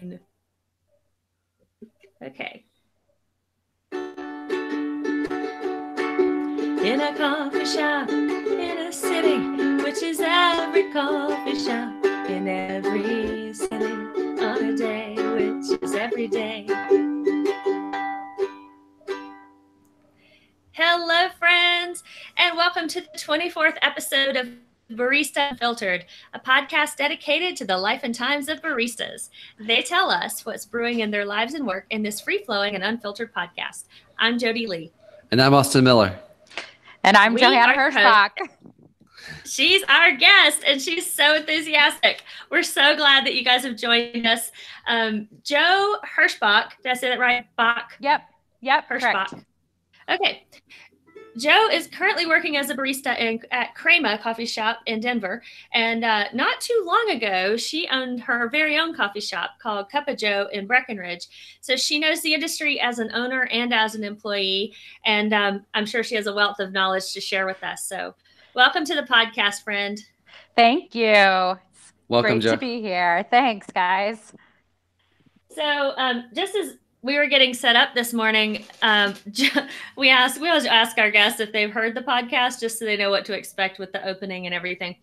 Okay. In a coffee shop, in a city, which is every coffee shop, in every city, on a day, which is every day. Hello, friends, and welcome to the 24th episode of Barista Unfiltered, a podcast dedicated to the life and times of baristas. They tell us what's brewing in their lives and work in this free-flowing and unfiltered podcast. I'm Jodie Lee. And I'm Austin Miller. And I'm Johanna Hirschboeck. She's our guest, and she's so enthusiastic. We're so glad that you guys have joined us. Joe Hirschboeck, did I say that right? Bach? Yep, Hirschboeck. Correct. Okay. Joe is currently working as a barista at Crema coffee shop in Denver. And not too long ago, she owned her very own coffee shop called Cuppa Joe in Breckenridge. So she knows the industry as an owner and as an employee. And I'm sure she has a wealth of knowledge to share with us. So welcome to the podcast, friend. Thank you. It's welcome, great Joe. to be here. Thanks, guys. So just as we were getting set up this morning, we always ask our guests if they've heard the podcast just so they know what to expect with the opening and everything.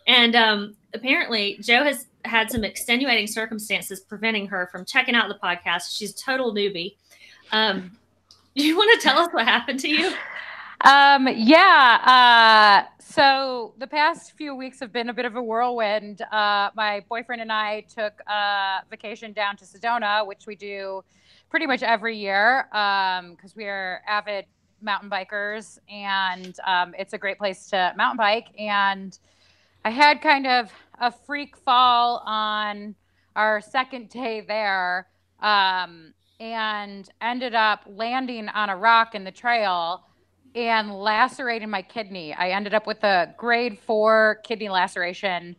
And apparently Joe has had some extenuating circumstances preventing her from checking out the podcast. She's a total newbie. Do you want to tell us what happened to you? So the past few weeks have been a bit of a whirlwind. My boyfriend and I took a vacation down to Sedona, which we do pretty much every year because we are avid mountain bikers, and it's a great place to mountain bike. And I had kind of a freak fall on our second day there and ended up landing on a rock in the trail and lacerating my kidney. I ended up with a grade 4 kidney laceration.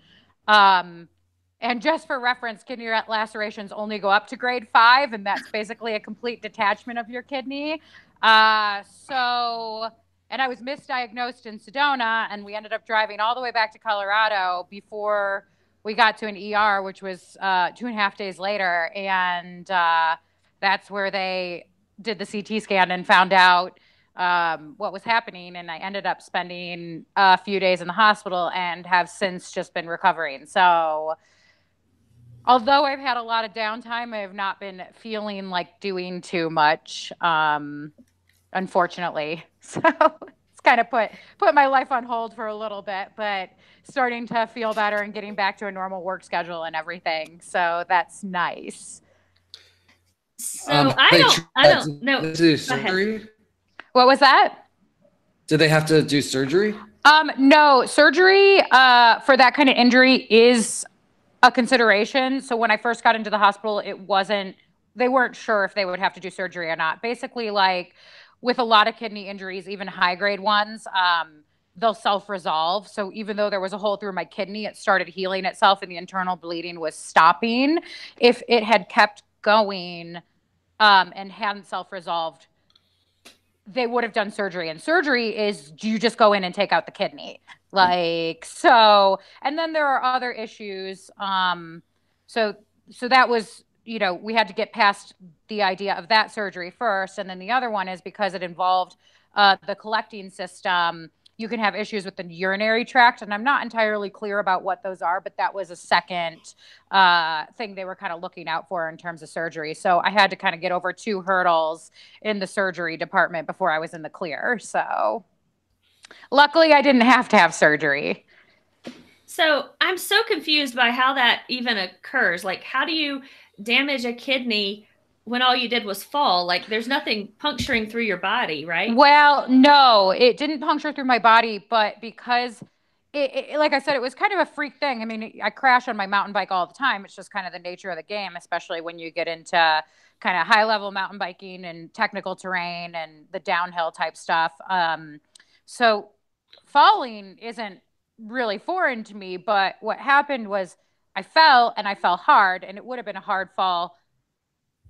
And just for reference, kidney lacerations only go up to grade 5, and that's basically a complete detachment of your kidney. And I was misdiagnosed in Sedona, and we ended up driving all the way back to Colorado before we got to an ER, which was 2.5 days later. And that's where they did the CT scan and found out what was happening. And I ended up spending a few days in the hospital and have since just been recovering. So although I've had a lot of downtime, I have not been feeling like doing too much, unfortunately. So it's kind of put my life on hold for a little bit, but starting to feel better and getting back to a normal work schedule and everything. So that's nice. So I don't know. Do surgery? What was that? Did they have to do surgery? No, surgery for that kind of injury is a consideration. So when I first got into the hospital, they weren't sure if they would have to do surgery or not. Basically, like with a lot of kidney injuries, even high grade ones, they'll self-resolve. So even though there was a hole through my kidney, it started healing itself and the internal bleeding was stopping. If it had kept going and hadn't self-resolved, they would have done surgery. And surgery is you just go in and take out the kidney. And then there are other issues. So that was, we had to get past the idea of that surgery first. And then the other one is because it involved the collecting system, you can have issues with the urinary tract. And I'm not entirely clear about what those are, but that was a second thing they were kind of looking out for in terms of surgery. So I had to kind of get over 2 hurdles in the surgery department before I was in the clear. So luckily I didn't have to have surgery. So I'm so confused by how that even occurs. Like, how do you damage a kidney when all you did was fall? Like, there's nothing puncturing through your body, right? Well, no, it didn't puncture through my body, but because it like I said, it was kind of a freak thing. I mean, I crash on my mountain bike all the time. It's just kind of the nature of the game, especially when you get into kind of high level mountain biking and technical terrain and the downhill type stuff. So falling isn't really foreign to me, but what happened was I fell and I fell hard, and it would have been a hard fall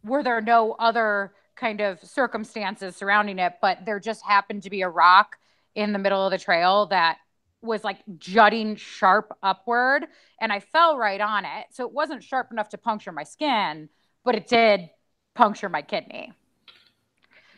were there no other kind of circumstances surrounding it, but there just happened to be a rock in the middle of the trail that was like jutting sharp upward, and I fell right on it. So it wasn't sharp enough to puncture my skin, but it did puncture my kidney,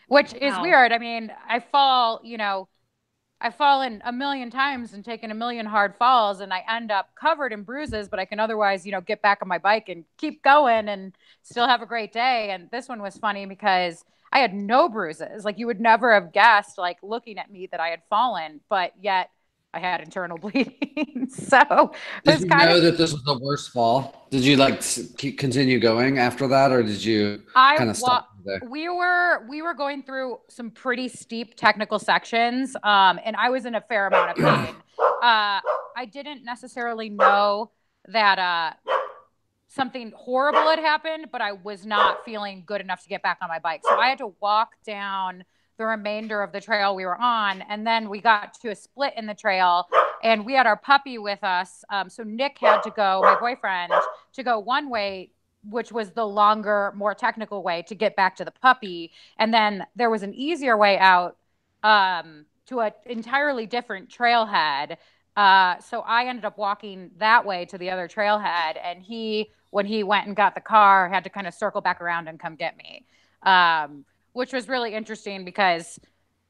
which is weird. I mean, I've fallen a million times and taken a million hard falls, and I end up covered in bruises, but I can otherwise, get back on my bike and keep going and still have a great day. And this one was funny because I had no bruises. Like, you would never have guessed, like, looking at me, that I had fallen, but yet I had internal bleeding. So did you know that this was the worst fall? Did you continue going after that, or did you kind of stop there? We were going through some pretty steep technical sections, and I was in a fair amount of pain. I didn't necessarily know that something horrible had happened, but I was not feeling good enough to get back on my bike. So I had to walk down the remainder of the trail we were on. And then we got to a split in the trail, and we had our puppy with us. So Nick had to go, my boyfriend, to go one way, which was the longer, more technical way to get back to the puppy. And then there was an easier way out to an entirely different trailhead. So I ended up walking that way to the other trailhead, and when he went and got the car, had to kind of circle back around and come get me, which was really interesting because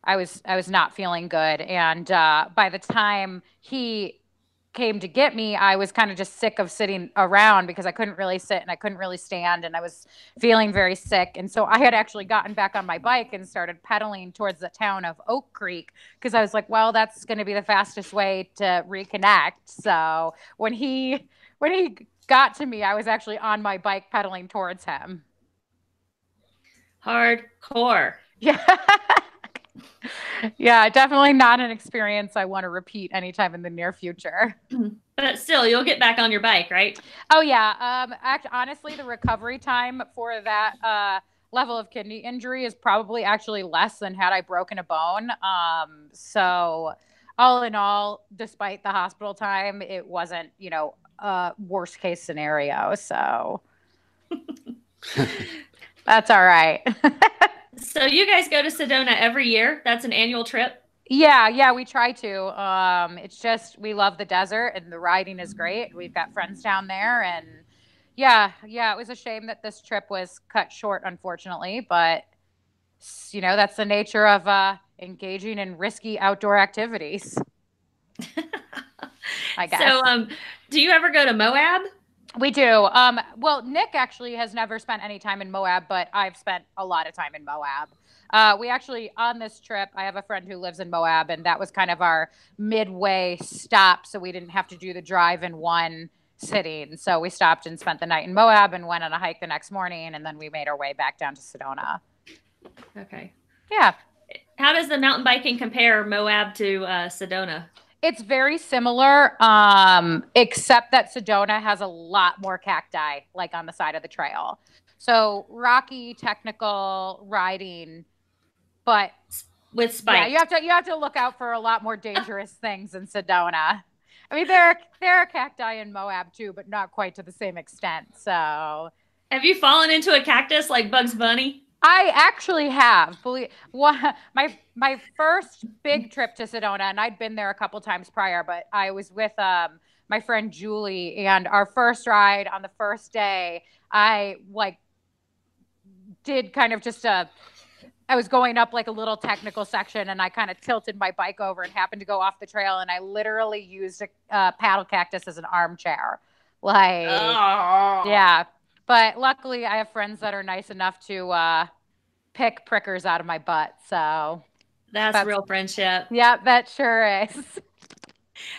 I was not feeling good. And by the time he came to get me, I was kind of just sick of sitting around because I couldn't really sit and I couldn't really stand, and I was feeling very sick. And so I had actually gotten back on my bike and started pedaling towards the town of Oak Creek because I was like, well, that's going to be the fastest way to reconnect. So when he got to me, I was actually on my bike pedaling towards him. Hardcore. Yeah. Yeah, definitely not an experience I want to repeat anytime in the near future. But still, you'll get back on your bike, right? Oh, yeah. Honestly, the recovery time for that level of kidney injury is probably actually less than had I broken a bone. So all in all, despite the hospital time, it wasn't, a worst case scenario. So that's all right. So you guys go to Sedona every year? That's an annual trip? Yeah, we try to. It's just, we love the desert and the riding is great. We've got friends down there, and yeah, it was a shame that this trip was cut short, unfortunately, but that's the nature of engaging in risky outdoor activities. I guess. So, do you ever go to Moab? We do. Well, Nick actually has never spent any time in Moab, but I've spent a lot of time in Moab. We actually, on this trip, I have a friend who lives in Moab, and that was kind of our midway stop, so we didn't have to do the drive in one sitting. So we stopped and spent the night in Moab and went on a hike the next morning, and then we made our way back down to Sedona. Okay. Yeah. How does the mountain biking compare Moab to Sedona? It's very similar, except that Sedona has a lot more cacti, like on the side of the trail. So rocky, technical riding, but with spikes. Yeah, you have to look out for a lot more dangerous things in Sedona. I mean, there are cacti in Moab too, but not quite to the same extent. So, have you fallen into a cactus like Bugs Bunny? I actually have. My first big trip to Sedona, and I'd been there a couple times prior, but I was with my friend Julie, and our first ride on the first day, I did kind of just I was going up like a little technical section, and I kind of tilted my bike over and happened to go off the trail, and I literally used a paddle cactus as an armchair. Yeah. But luckily, I have friends that are nice enough to pick prickers out of my butt. So that's real friendship. Yeah, that sure is.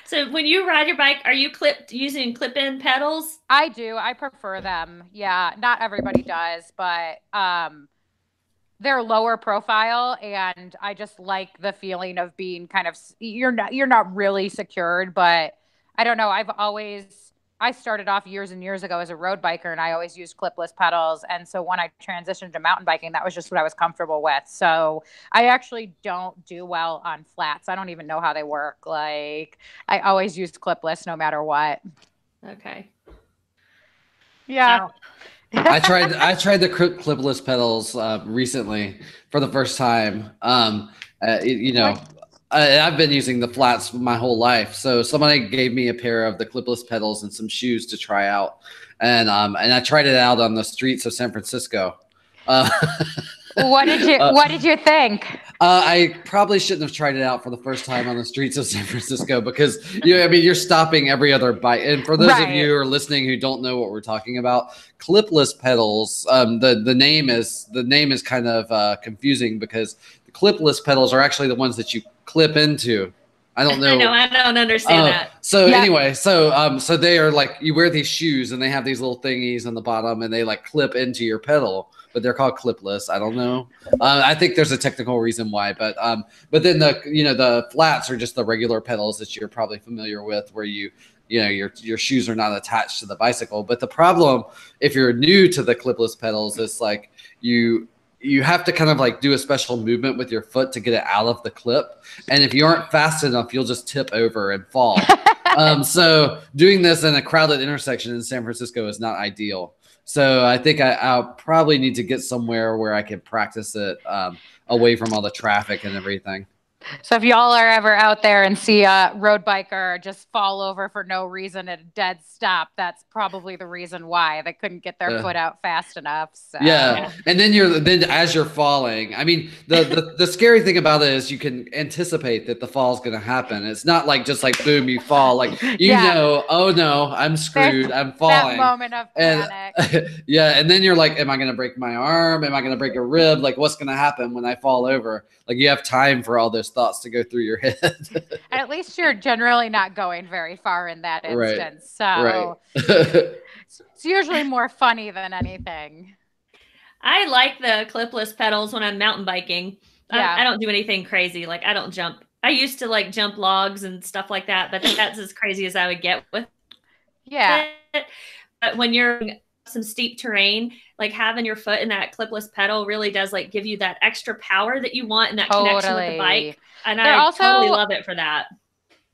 So when you ride your bike, are you using clip-in pedals? I do. I prefer them. Yeah, not everybody does, but they're lower profile, and I just like the feeling of being kind of you're not really secured, but I don't know. I started off years and years ago as a road biker, and I always used clipless pedals. And so when I transitioned to mountain biking, that was just what I was comfortable with. So I actually don't do well on flats. I don't even know how they work. Like, I always used clipless no matter what. Okay. Yeah. I tried the clipless pedals recently for the first time. I've been using the flats my whole life. So somebody gave me a pair of the clipless pedals and some shoes to try out, and I tried it out on the streets of San Francisco. What did you think? I probably shouldn't have tried it out for the first time on the streets of San Francisco because you're stopping every other bike. And for those of you who are listening who don't know what we're talking about, clipless pedals. The name is kind of confusing because the clipless pedals are actually the ones that you clip into. I don't know. I don't understand that. So anyway, so they are like, you wear these shoes and they have these little thingies on the bottom and they like clip into your pedal, but they're called clipless. I don't know. I think there's a technical reason why, but then the flats are just the regular pedals that you're probably familiar with, where your shoes are not attached to the bicycle. But the problem, if you're new to the clipless pedals, is like you have to kind of like do a special movement with your foot to get it out of the clip. And if you aren't fast enough, you'll just tip over and fall. So doing this in a crowded intersection in San Francisco is not ideal. So I think I'll probably need to get somewhere where I can practice it away from all the traffic and everything. So if y'all are ever out there and see a road biker just fall over for no reason at a dead stop, that's probably the reason why they couldn't get their foot out fast enough. So. Yeah, and then as you're falling, I mean, the scary thing about it is you can anticipate that the fall is going to happen. It's not like just like boom, you fall. Like oh no, I'm screwed. I'm falling. That moment of panic. And then you're like, am I going to break my arm? Am I going to break a rib? Like, what's going to happen when I fall over? Like, you have time for all those thoughts to go through your head. And at least you're generally not going very far in that instance. Right. So it's usually more funny than anything. I like the clipless pedals when I'm mountain biking. Yeah. I don't do anything crazy. Like, I don't jump. I used to like jump logs and stuff like that, but that's as crazy as I would get with it. But when you're some steep terrain, like having your foot in that clipless pedal really does like give you that extra power that you want and that connection with the bike. And I totally love it for that.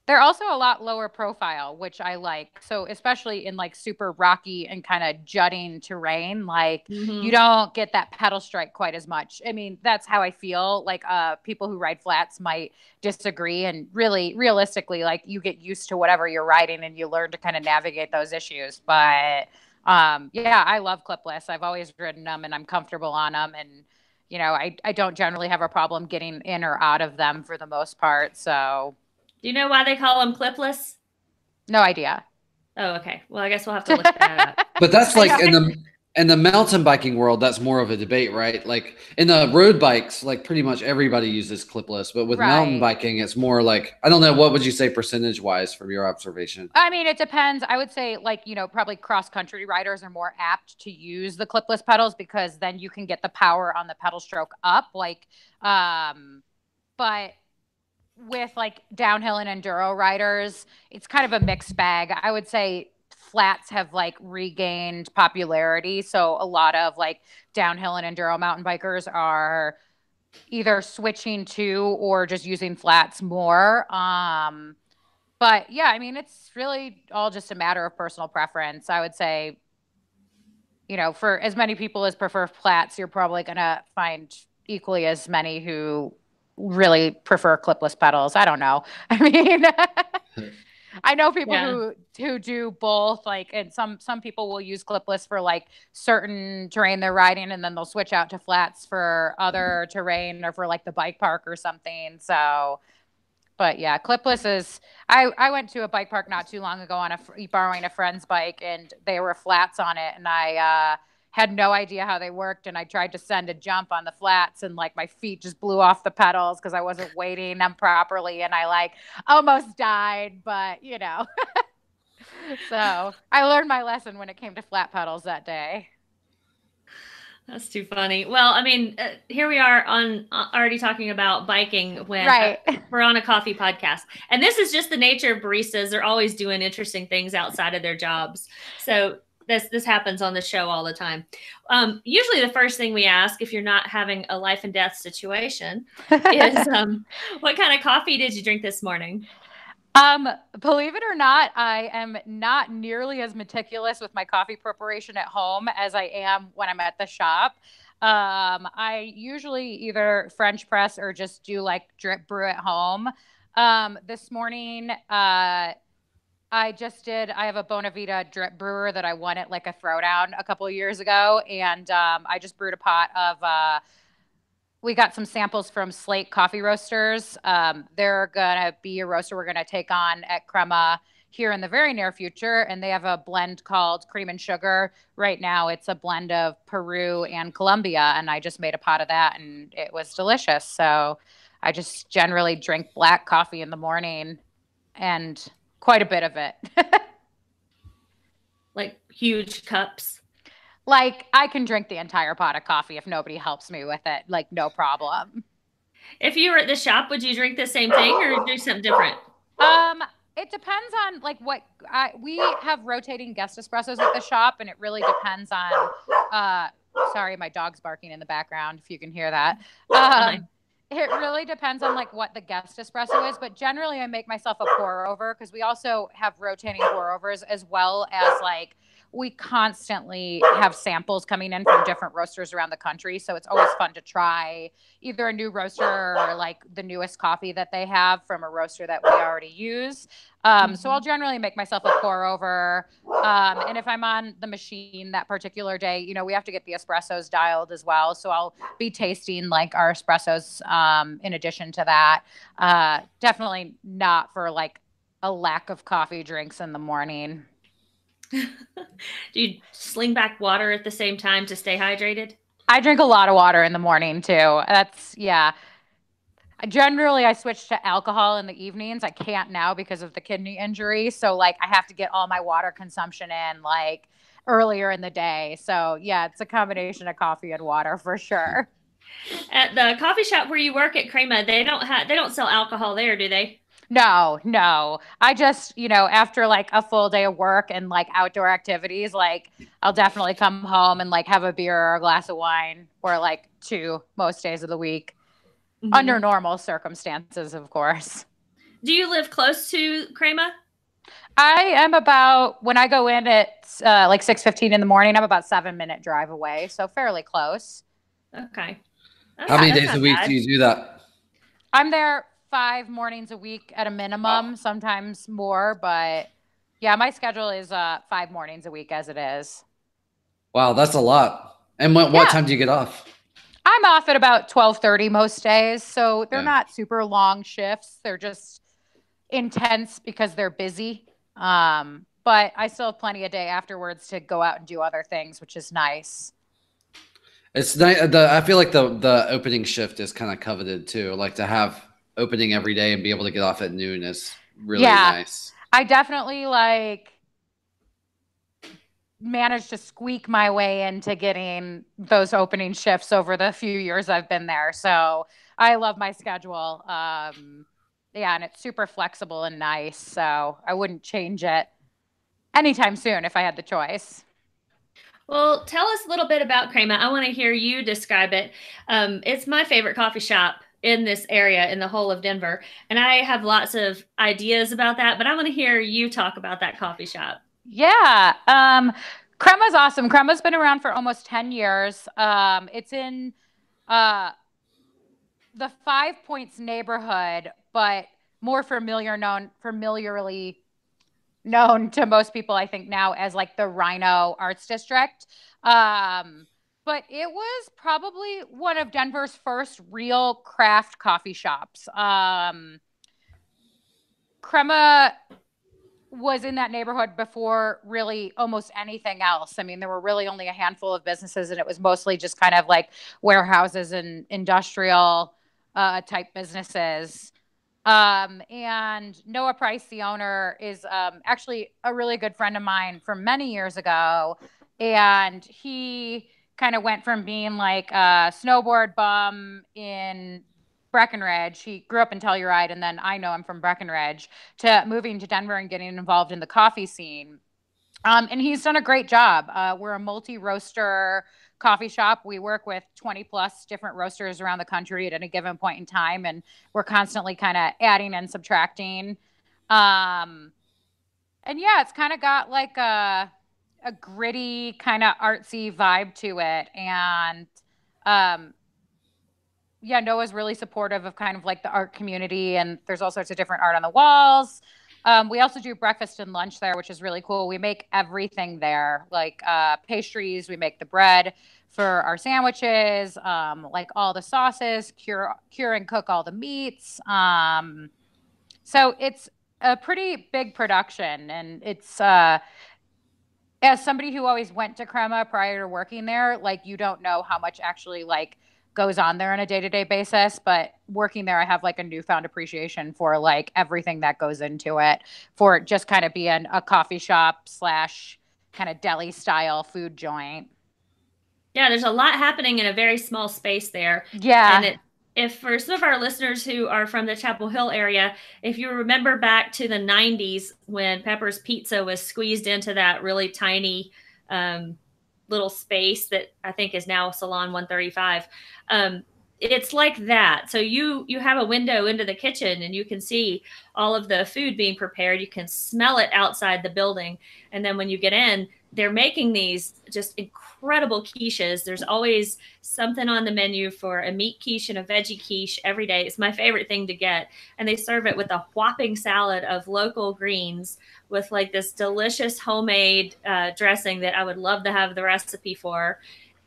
They're also a lot lower profile, which I like. So especially in like super rocky and kind of jutting terrain, like you don't get that pedal strike quite as much. I mean, that's how I feel. Like people who ride flats might disagree, and really realistically, like you get used to whatever you're riding and you learn to kind of navigate those issues. But I love clipless. I've always ridden them and I'm comfortable on them. And, I don't generally have a problem getting in or out of them for the most part. So. Do you know why they call them clipless? No idea. Oh, okay. Well, I guess we'll have to look that up. But that's like in the mountain biking world, that's more of a debate, right? Like in the road bikes, like pretty much everybody uses clipless, but with mountain biking, it's more like, I don't know, what would you say percentage wise from your observation? I mean, it depends. I would say like, probably cross country riders are more apt to use the clipless pedals because then you can get the power on the pedal stroke up. Like, but with like downhill and enduro riders, it's kind of a mixed bag. I would say flats have like regained popularity. So a lot of like downhill and enduro mountain bikers are either switching to or just using flats more. But yeah, I mean, it's really all just a matter of personal preference. I would say, for as many people as prefer flats, you're probably going to find equally as many who really prefer clipless pedals. I don't know. I mean, I know people who do both, like, and some people will use clipless for like certain terrain they're riding, and then they'll switch out to flats for other terrain or for like the bike park or something. So, but yeah, clipless is, I went to a bike park not too long ago borrowing a friend's bike, and they were flats on it. And I, had no idea how they worked, and I tried to send a jump on the flats, and like my feet just blew off the pedals because I wasn't weighting them properly, and I like almost died. But so I learned my lesson when it came to flat pedals that day. That's too funny. Well, I mean, here we are already talking about biking when we're on a coffee podcast, and this is just the nature of baristas. They're always doing interesting things outside of their jobs. So this happens on the show all the time. Usually the first thing we ask, if you're not having a life and death situation, is what kind of coffee did you drink this morning? Believe it or not, I am not nearly as meticulous with my coffee preparation at home as I am when I'm at the shop. I usually either French press or just do like drip brew at home. This morning, I have a Bonavita drip brewer that I won at like a throwdown a couple of years ago. And I just brewed a pot of, we got some samples from Slate Coffee Roasters. They're going to be a roaster we're going to take on at Crema here in the very near future. And they have a blend called Cream and Sugar. Right now, it's a blend of Peru and Colombia. And I just made a pot of that and it was delicious. So I just generally drink black coffee in the morning and quite a bit of it. Like huge cups. Like I can drink the entire pot of coffee if nobody helps me with it. Like no problem. If you were at the shop, would you drink the same thing or do something different? It depends on like we have rotating guest espressos at the shop, and it really depends on. Sorry, my dog's barking in the background. If you can hear that. It really depends on like what the guest espresso is, but generally I make myself a pour over because we also have rotating pour overs as well as like we constantly have samples coming in from different roasters around the country. So it's always fun to try either a new roaster or like the newest coffee that they have from a roaster that we already use. So I'll generally make myself a pour over. And if I'm on the machine that particular day, you know, we have to get the espressos dialed as well. So I'll be tasting like our espressos in addition to that. Definitely not for like a lack of coffee drinks in the morning. Do you sling back water at the same time to stay hydrated? I drink a lot of water in the morning too. Yeah. Generally, I switch to alcohol in the evenings. I can't now because of the kidney injury. So like I have to get all my water consumption in like earlier in the day. So yeah, it's a combination of coffee and water for sure. At the coffee shop where you work at Crema, they don't sell alcohol there, do they? No. I just, you know, after like a full day of work and like outdoor activities, like I'll definitely come home and like have a beer or a glass of wine or like two most days of the week. Under normal circumstances, of course. Do you live close to Crema? I am about, when I go in at like 6:15 in the morning, I'm about 7-minute drive away. So fairly close. Okay. How many days a week do you do that? I'm there 5 mornings a week at a minimum, sometimes more. But yeah, my schedule is 5 mornings a week as it is. Wow, that's a lot. And what time do you get off? I'm off at about 12:30 most days. So they're not super long shifts. They're just intense because they're busy. But I still have plenty of day afterwards to go out and do other things, which is nice. It's nice. I feel like the opening shift is kind of coveted too. Like to have opening every day and be able to get off at noon is really nice. I definitely like managed to squeak my way into getting those opening shifts over the few years I've been there. So I love my schedule. And it's super flexible and nice. So I wouldn't change it anytime soon if I had the choice. Well, tell us a little bit about Crema. I want to hear you describe it. It's my favorite coffee shop in this area in the whole of Denver. And I have lots of ideas about that, but I want to hear you talk about that coffee shop. Yeah. Crema's awesome. Crema's been around for almost 10 years. It's in the 5 Points neighborhood, but more familiarly known to most people, I think, now as like the Rhino Arts District. But it was probably one of Denver's first real craft coffee shops. Crema was in that neighborhood before really almost anything else. I mean, there were really only a handful of businesses, and it was mostly just kind of like warehouses and industrial type businesses. And Noah Price, the owner, is actually a really good friend of mine from many years ago. And he kind of went from being like a snowboard bum in Breckenridge. He grew up in Telluride, and then I know him from Breckenridge, to moving to Denver and getting involved in the coffee scene. And he's done a great job. We're a multi-roaster coffee shop. We work with 20 plus different roasters around the country at any given point in time, and we're constantly kind of adding and subtracting. And yeah, it's kind of got like a gritty kind of artsy vibe to it. And yeah, Noah's really supportive of kind of like the art community, and there's all sorts of different art on the walls. We also do breakfast and lunch there, which is really cool. We make everything there, like pastries. We make the bread for our sandwiches, like all the sauces, cure and cook all the meats. So it's a pretty big production, and it's as somebody who always went to Crema prior to working there, like you don't know how much actually like goes on there on a day-to-day basis, but working there I have like a newfound appreciation for like everything that goes into it, for just kind of being a coffee shop slash kind of deli style food joint. Yeah, there's a lot happening in a very small space there. Yeah. And if for some of our listeners who are from the Chapel Hill area, if you remember back to the 90s when Pepper's Pizza was squeezed into that really tiny little space that I think is now Salon 135, it's like that. So you have a window into the kitchen and you can see all of the food being prepared. You can smell it outside the building. And then when you get in, they're making these just incredible quiches. There's always something on the menu for a meat quiche and a veggie quiche every day. It's my favorite thing to get. And they serve it with a whopping salad of local greens with like this delicious homemade dressing that I would love to have the recipe for.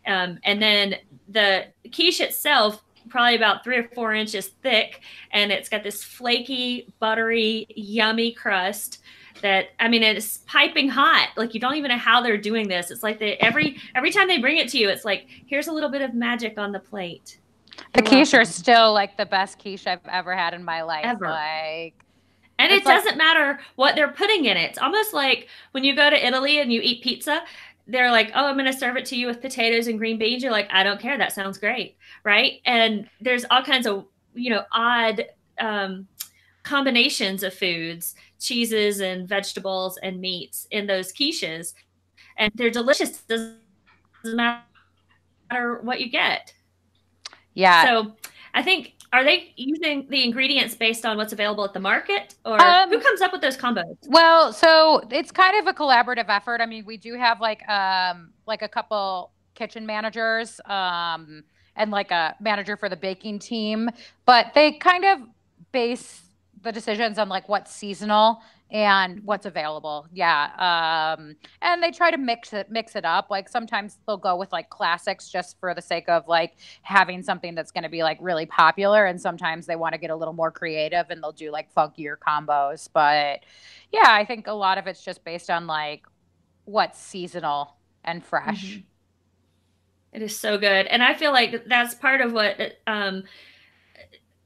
And then the quiche itself, probably about 3 or 4 inches thick, and it's got this flaky, buttery, yummy crust that, I mean, it's piping hot. Like you don't even know how they're doing this. It's like every time they bring it to you, it's like, here's a little bit of magic on the plate. The quiche are still like the best quiche I've ever had in my life. Ever. Like, and it doesn't matter what they're putting in it. It's almost like when you go to Italy and you eat pizza, they're like, oh, I'm going to serve it to you with potatoes and green beans. You're like, I don't care. That sounds great. Right. And there's all kinds of, odd combinations of foods, cheeses and vegetables and meats in those quiches. And they're delicious. Doesn't matter what you get. Yeah. So I think, are they using the ingredients based on what's available at the market, or who comes up with those combos? Well, so it's kind of a collaborative effort. I mean, we do have like a couple kitchen managers and like a manager for the baking team, but they kind of base the decisions on like what's seasonal and what's available. Yeah. And they try to mix it up. Like sometimes they'll go with like classics just for the sake of like having something that's going to be like really popular. And sometimes they want to get a little more creative and they'll do like funkier combos. But yeah, I think a lot of it's just based on like what's seasonal and fresh. Mm-hmm. It is so good. And I feel like that's part of what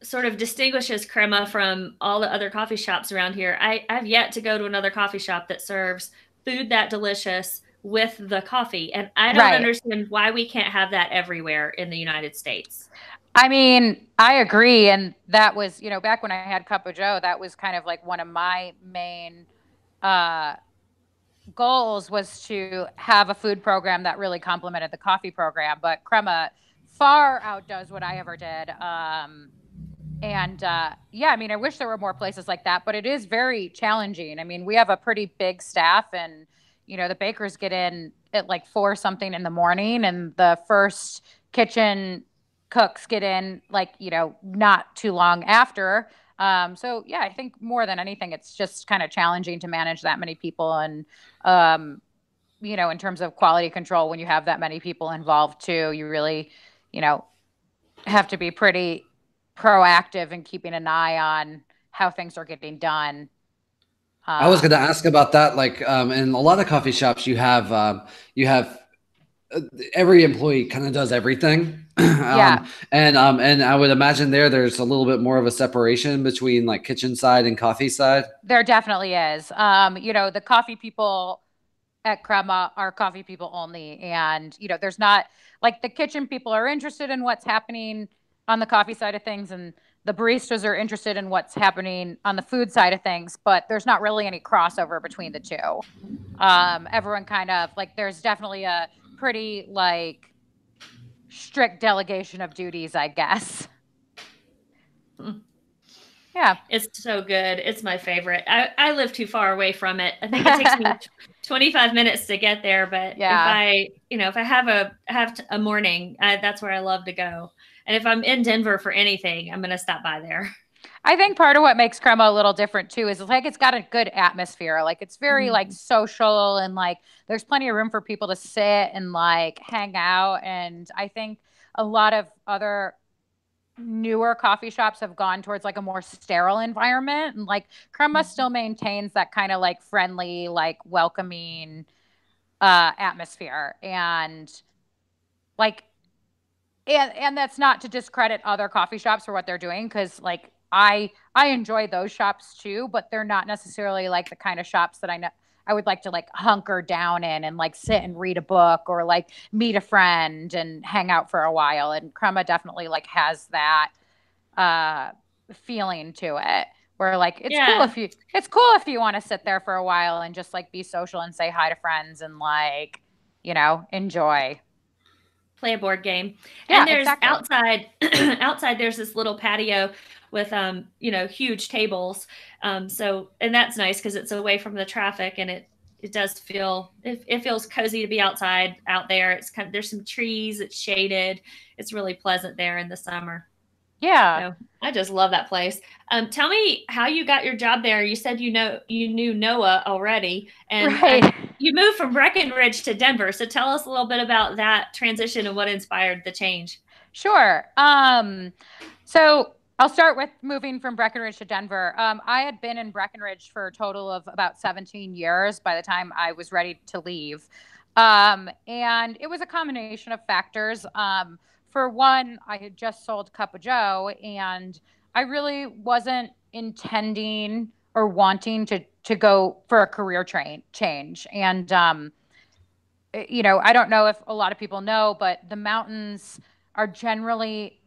sort of distinguishes Crema from all the other coffee shops around here. I've yet to go to another coffee shop that serves food that delicious with the coffee. And I don't understand why we can't have that everywhere in the United States. I mean, I agree. And that was, back when I had Cuppa Joe, that was kind of like one of my main goals, was to have a food program that really complemented the coffee program. But Crema far outdoes what I ever did. Yeah, I mean, I wish there were more places like that, but it is very challenging. I mean, we have a pretty big staff, and, the bakers get in at like 4 something in the morning, and the first kitchen cooks get in like, not too long after. So yeah, I think more than anything, it's just kind of challenging to manage that many people. And, in terms of quality control, when you have that many people involved too, you really, have to be pretty proactive in keeping an eye on how things are getting done. I was going to ask about that. Like, in a lot of coffee shops, you have every employee kind of does everything. Yeah. And I would imagine there's a little bit more of a separation between like kitchen side and coffee side. There definitely is. The coffee people at Crema are coffee people only. And, there's not like, the kitchen people are interested in what's happening on the coffee side of things, and the baristas are interested in what's happening on the food side of things, but there's not really any crossover between the two. Everyone kind of like, there's definitely a pretty like strict delegation of duties, I guess. Yeah. It's so good. It's my favorite. I live too far away from it. I think it takes me 25 minutes to get there, but Yeah. if I have a morning, that's where I love to go. And if I'm in Denver for anything, I'm going to stop by there. I think part of what makes Crema a little different too is like it's got a good atmosphere. Like it's very like Mhm. social and like there's plenty of room for people to sit and like hang out. And I think a lot of other newer coffee shops have gone towards like a more sterile environment. And like Crema still maintains that kind of like friendly, like welcoming atmosphere. And like and that's not to discredit other coffee shops for what they're doing because like I enjoy those shops too, but they're not necessarily like the kind of shops that I know I would like to like hunker down in and like sit and read a book or like meet a friend and hang out for a while. And Crema definitely like has that uh feeling to it where like Yeah. it's cool if you want to sit there for a while and just like be social and say hi to friends and like enjoy. Play a board game. And Yeah, there's exactly. outside there's this little patio with huge tables. So and that's nice because it's away from the traffic and it does feel it feels cozy to be outside out there. It's kind of there's some trees, it's shaded. It's really pleasant there in the summer. Yeah. So I just love that place. Tell me how you got your job there. You said you knew Noah already, and Right. you moved from Breckenridge to Denver. So tell us a little bit about that transition and what inspired the change. Sure. So I'll start with moving from Breckenridge to Denver. I had been in Breckenridge for a total of about 17 years by the time I was ready to leave. And it was a combination of factors. For one, I had just sold Cuppa Joe, and I really wasn't intending or wanting to go for a career change. And I don't know if a lot of people know, but the mountains are generally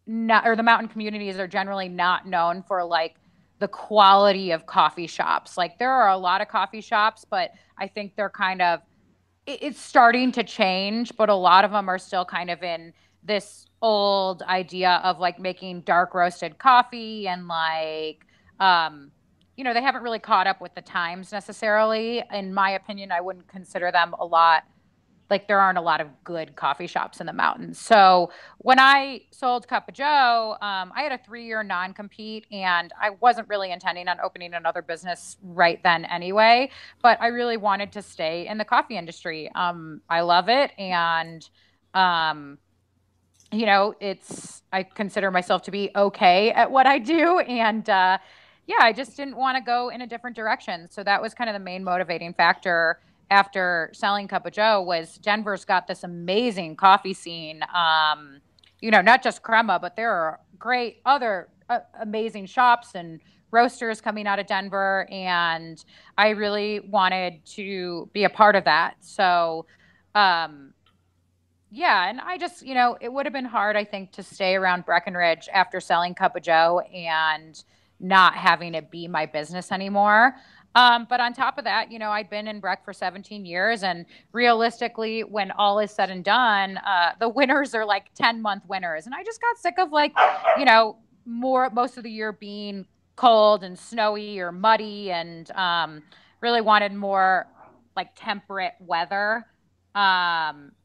not, or the mountain communities are generally not known for like the quality of coffee shops. Like there are a lot of coffee shops, but I think they're kind of, it's starting to change, but a lot of them are still kind of in this old idea of like making dark roasted coffee and like, they haven't really caught up with the times necessarily. In my opinion, I wouldn't consider them a lot like there aren't a lot of good coffee shops in the mountains. So when I sold Cuppa Joe, I had a 3-year non-compete and I wasn't really intending on opening another business right then anyway, but I really wanted to stay in the coffee industry. I love it. And, um, I consider myself to be okay at what I do. And, yeah, I just didn't want to go in a different direction. So that was kind of the main motivating factor after selling Cuppa Joe was Denver's got this amazing coffee scene. Not just Crema, but there are great other amazing shops and roasters coming out of Denver. And I really wanted to be a part of that. So, yeah, and I just, it would have been hard, I think, to stay around Breckenridge after selling Cuppa Joe and not having it be my business anymore. But on top of that, I'd been in Breck for 17 years, and realistically, when all is said and done, the winners are like 10-month winners, and I just got sick of like, most of the year being cold and snowy or muddy, and really wanted more like temperate weather.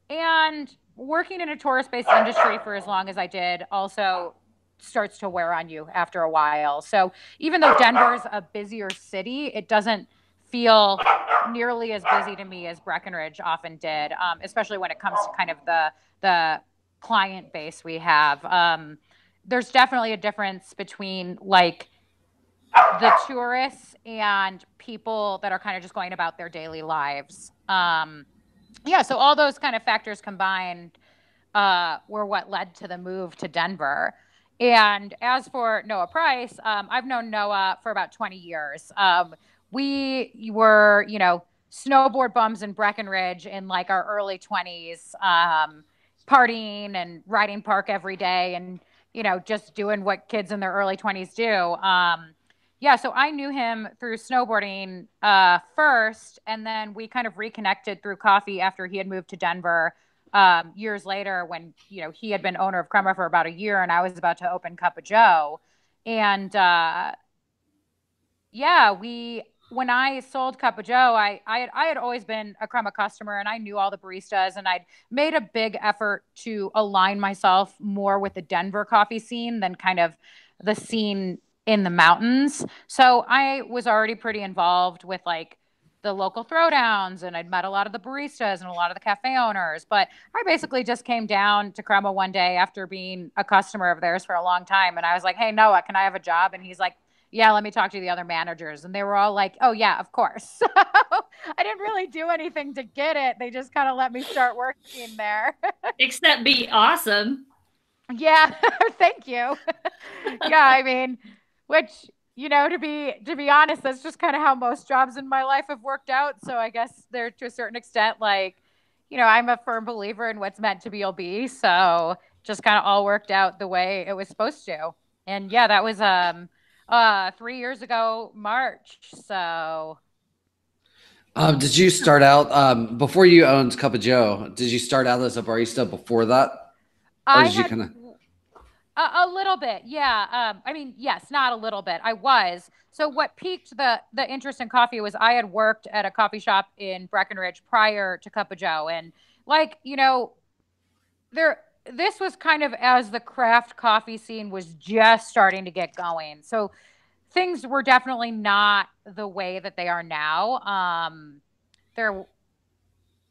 And working in a tourist-based industry for as long as I did also starts to wear on you after a while. So even though Denver's a busier city, it doesn't feel nearly as busy to me as Breckenridge often did, especially when it comes to kind of the client base we have. There's definitely a difference between like the tourists and people that are kind of just going about their daily lives. Yeah, so all those kind of factors combined were what led to the move to Denver. And as for Noah Price, I've known Noah for about 20 years. We were, snowboard bums in Breckenridge in like our early 20s, partying and riding park every day and, just doing what kids in their early 20s do. Yeah, so I knew him through snowboarding first, and then we kind of reconnected through coffee after he had moved to Denver years later when, he had been owner of Crema for about a year and I was about to open Cuppa Joe. And yeah, when I sold Cuppa Joe, I had always been a Crema customer, and I knew all the baristas, and I'd made a big effort to align myself more with the Denver coffee scene than kind of the scene in the mountains. So I was already pretty involved with like the local throwdowns, and I'd met a lot of the baristas and a lot of the cafe owners. But I basically just came down to Crema one day after being a customer of theirs for a long time, and I was like, "Hey, Noah, can I have a job?" And he's like, "Yeah, let me talk to the other managers." And they were all like, "Oh yeah, of course." So I didn't really do anything to get it. They just kind of let me start working there. Except be awesome. Yeah, thank you. Yeah, I mean, which, to be honest, that's just kind of how most jobs in my life have worked out. So I guess they're to a certain extent like, I'm a firm believer in what's meant to be will be. So just kind of all worked out the way it was supposed to. And yeah, that was 3 years ago, March. So Did you start out before you owned Cuppa Joe? Did you start out as a barista before that, or did you kind of? A little bit, yeah. I mean, yes, not a little bit. I was. So what piqued the interest in coffee was I had worked at a coffee shop in Breckenridge prior to Cuppa Joe, and like this was kind of as the craft coffee scene was just starting to get going. So things were definitely not the way that they are now. There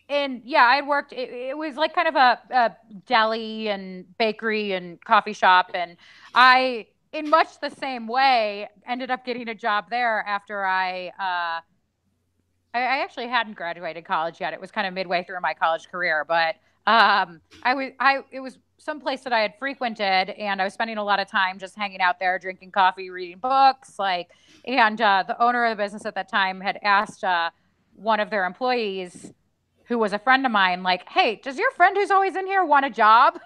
And yeah, I had worked, it was like kind of a deli and bakery and coffee shop. And I, in much the same way, ended up getting a job there after I actually hadn't graduated college yet. It was kind of midway through my college career, but it was some place that I had frequented, and I was spending a lot of time just hanging out there, drinking coffee, reading books, and the owner of the business at that time had asked one of their employees, who was a friend of mine, like, "Hey, does your friend who's always in here want a job?"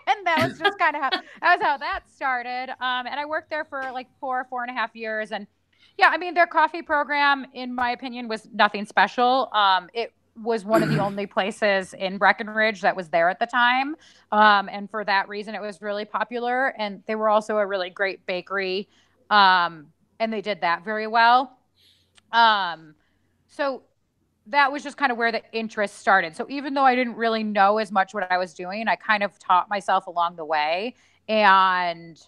And that was just kind of how that started. And I worked there for like 4.5 years. And yeah, I mean, their coffee program, in my opinion, was nothing special. It was one of the only places in Breckenridge that was there at the time. And for that reason, it was really popular. And they were also a really great bakery. And they did that very well. So that was just kind of where the interest started. So even though I didn't really know as much what I was doing, I kind of taught myself along the way and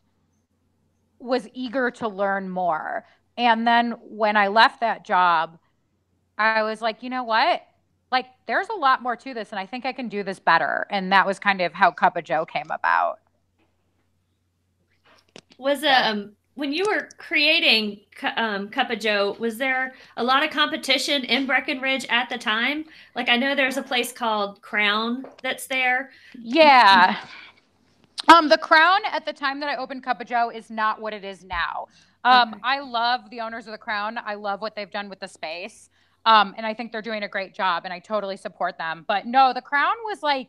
was eager to learn more. And then when I left that job, I was like, you know what? Like, there's a lot more to this, and I think I can do this better. And that was kind of how Cuppa Joe came about. Was when you were creating Cuppa Joe, was there a lot of competition in Breckenridge at the time? Like, I know there's a place called Crown that's there. Yeah. The Crown at the time that I opened Cuppa Joe is not what it is now. Okay. I love the owners of the Crown. I love what they've done with the space. And I think they're doing a great job, and I totally support them. But no, the Crown was like,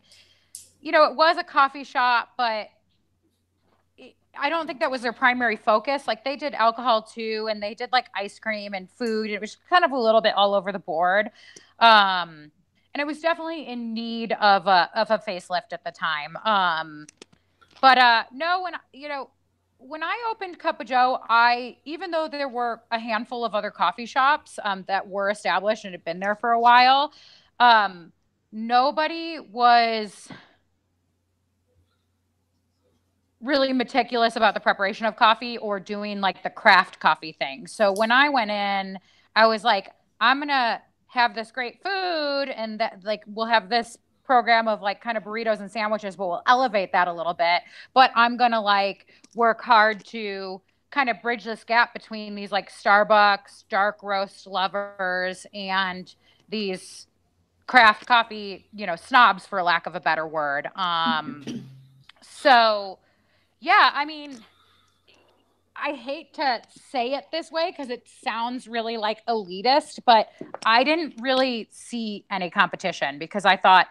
it was a coffee shop, but I don't think that was their primary focus. Like, they did alcohol too, and they did like ice cream and food. It was kind of a little bit all over the board. And it was definitely in need of a facelift at the time. But no, when I opened Cuppa Joe, even though there were a handful of other coffee shops that were established and had been there for a while, nobody was really meticulous about the preparation of coffee or doing like the craft coffee thing. So when I went in, I was like, I'm going to have this great food, and that like we'll have this program of like kind of burritos and sandwiches, but we'll elevate that a little bit. But I'm going to like work hard to kind of bridge this gap between these like Starbucks dark roast lovers and these craft coffee, snobs, for lack of a better word. So yeah, I mean, I hate to say it this way because it sounds really like elitist, but I didn't really see any competition because I thought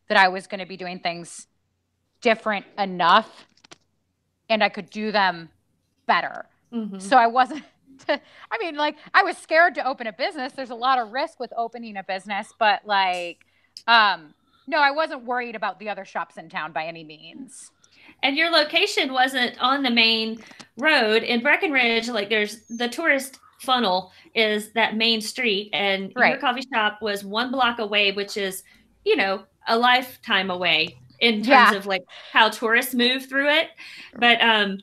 that I was going to be doing things different enough and I could do them better. Mm-hmm. So I wasn't, I was scared to open a business. There's a lot of risk with opening a business, but no, I wasn't worried about the other shops in town by any means. And your location wasn't on the main road in Breckenridge. Like there's the tourist funnel is that main street, and your coffee shop was 1 block away, which is, you know, a lifetime away in terms of like how tourists move through it. But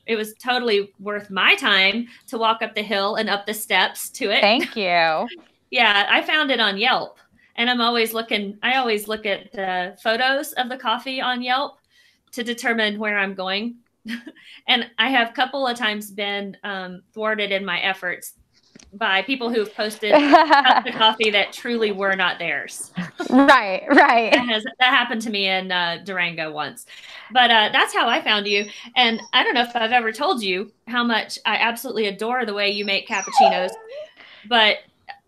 it was totally worth my time to walk up the hill and up the steps to it. Thank you. Yeah, I found it on Yelp, and I always look at the photos of the coffee on Yelp to determine where I'm going. And I have a couple of times been thwarted in my efforts by people who've posted cups of coffee that truly were not theirs. Right. That happened to me in Durango once. But that's how I found you. And I don't know if I've ever told you how much I absolutely adore the way you make cappuccinos. But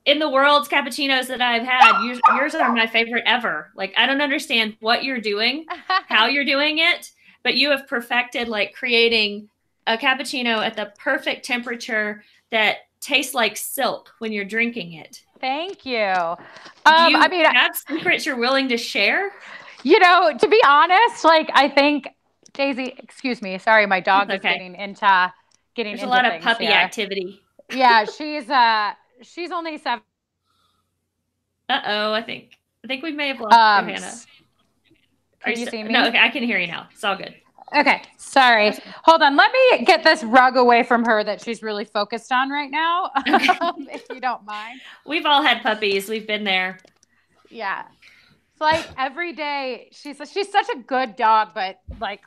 in the world's cappuccinos that I've had, yours are my favorite ever. Like, I don't understand what you're doing, how you're doing it, but you have perfected like creating a cappuccino at the perfect temperature that tastes like silk when you're drinking it. Thank you. Do you have secrets you're willing to share? You know, to be honest, like I think Daisy, excuse me, sorry, my dog is getting into There's a lot of puppy activity. Yeah, she's only 7. I think we may have lost Johanna. Can you see me? No, okay, I can hear you now. It's all good. Okay, sorry. Hold on. Let me get this rug away from her that she's really focused on right now, if you don't mind. We've all had puppies. We've been there. Yeah. It's like every day, she's such a good dog, but like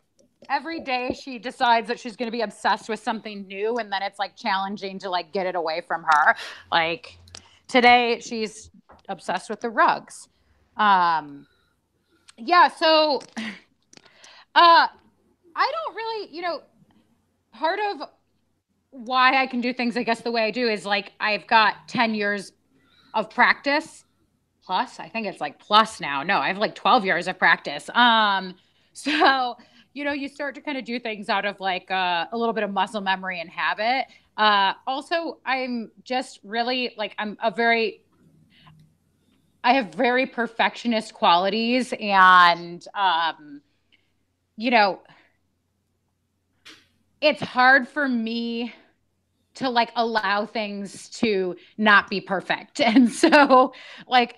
every day she decides that she's going to be obsessed with something new, and then it's like challenging to like get it away from her. Like today, she's obsessed with the rugs. Yeah, so I don't really, you know, part of why I can do things, I guess, the way I do is like I've got 10 years of practice plus. I think it's like plus now. No, I have like 12 years of practice. So, you know, you start to kind of do things out of like a little bit of muscle memory and habit. Also, I'm just really like I have very perfectionist qualities, and you know, it's hard for me to like allow things to not be perfect. And so like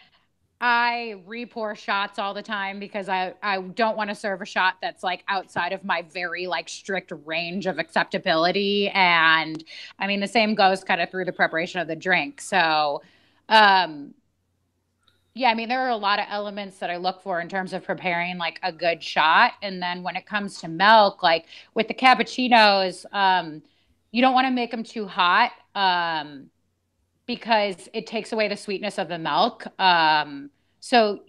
I re-pour shots all the time because I don't want to serve a shot that's like outside of my very like strict range of acceptability. And I mean, the same goes kind of through the preparation of the drink. So, yeah, I mean, there are a lot of elements that I look for in terms of preparing like a good shot. And then when it comes to milk, like with the cappuccinos, you don't want to make them too hot because it takes away the sweetness of the milk. So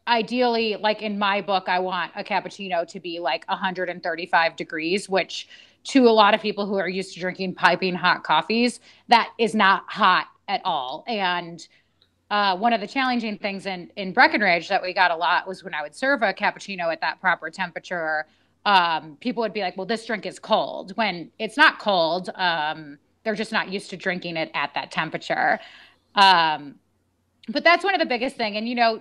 ideally, like in my book, I want a cappuccino to be like 135 degrees, which to a lot of people who are used to drinking piping hot coffees, that is not hot at all. And one of the challenging things in Breckenridge that we got a lot was when I would serve a cappuccino at that proper temperature, people would be like, well, this drink is cold, when it's not cold. They're just not used to drinking it at that temperature. But that's one of the biggest thing. And, you know,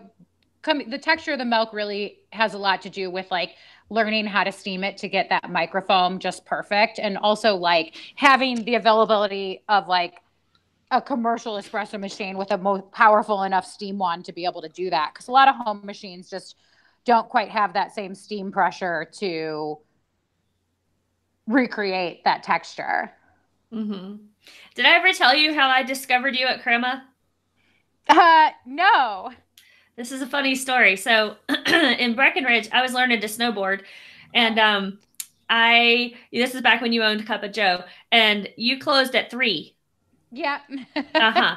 the texture of the milk really has a lot to do with like learning how to steam it to get that microfoam just perfect. And also like having the availability of like a commercial espresso machine with a most powerful enough steam wand to be able to do that. Because a lot of home machines just don't quite have that same steam pressure to recreate that texture. Mm-hmm. Did I ever tell you how I discovered you at Crema? No. This is a funny story. So in Breckenridge, I was learning to snowboard, and this is back when you owned Cuppa Joe, and you closed at 3. Yeah. Uh-huh.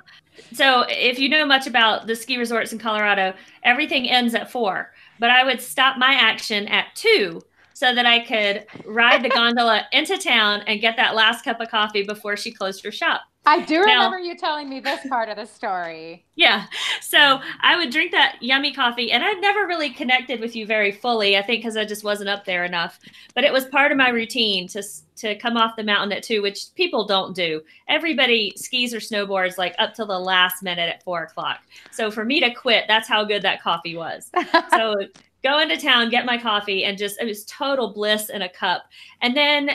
So if you know much about the ski resorts in Colorado, everything ends at 4. But I would stop my action at 2 so that I could ride the gondola into town and get that last cup of coffee before she closed her shop. I do remember you telling me this part of the story. Yeah. So I would drink that yummy coffee, and I'd never really connected with you very fully, I think because I just wasn't up there enough. But it was part of my routine to come off the mountain at 2, which people don't do. Everybody skis or snowboards like up till the last minute at 4 o'clock. So for me to quit, that's how good that coffee was. So go into town, get my coffee, and just, it was total bliss in a cup. And then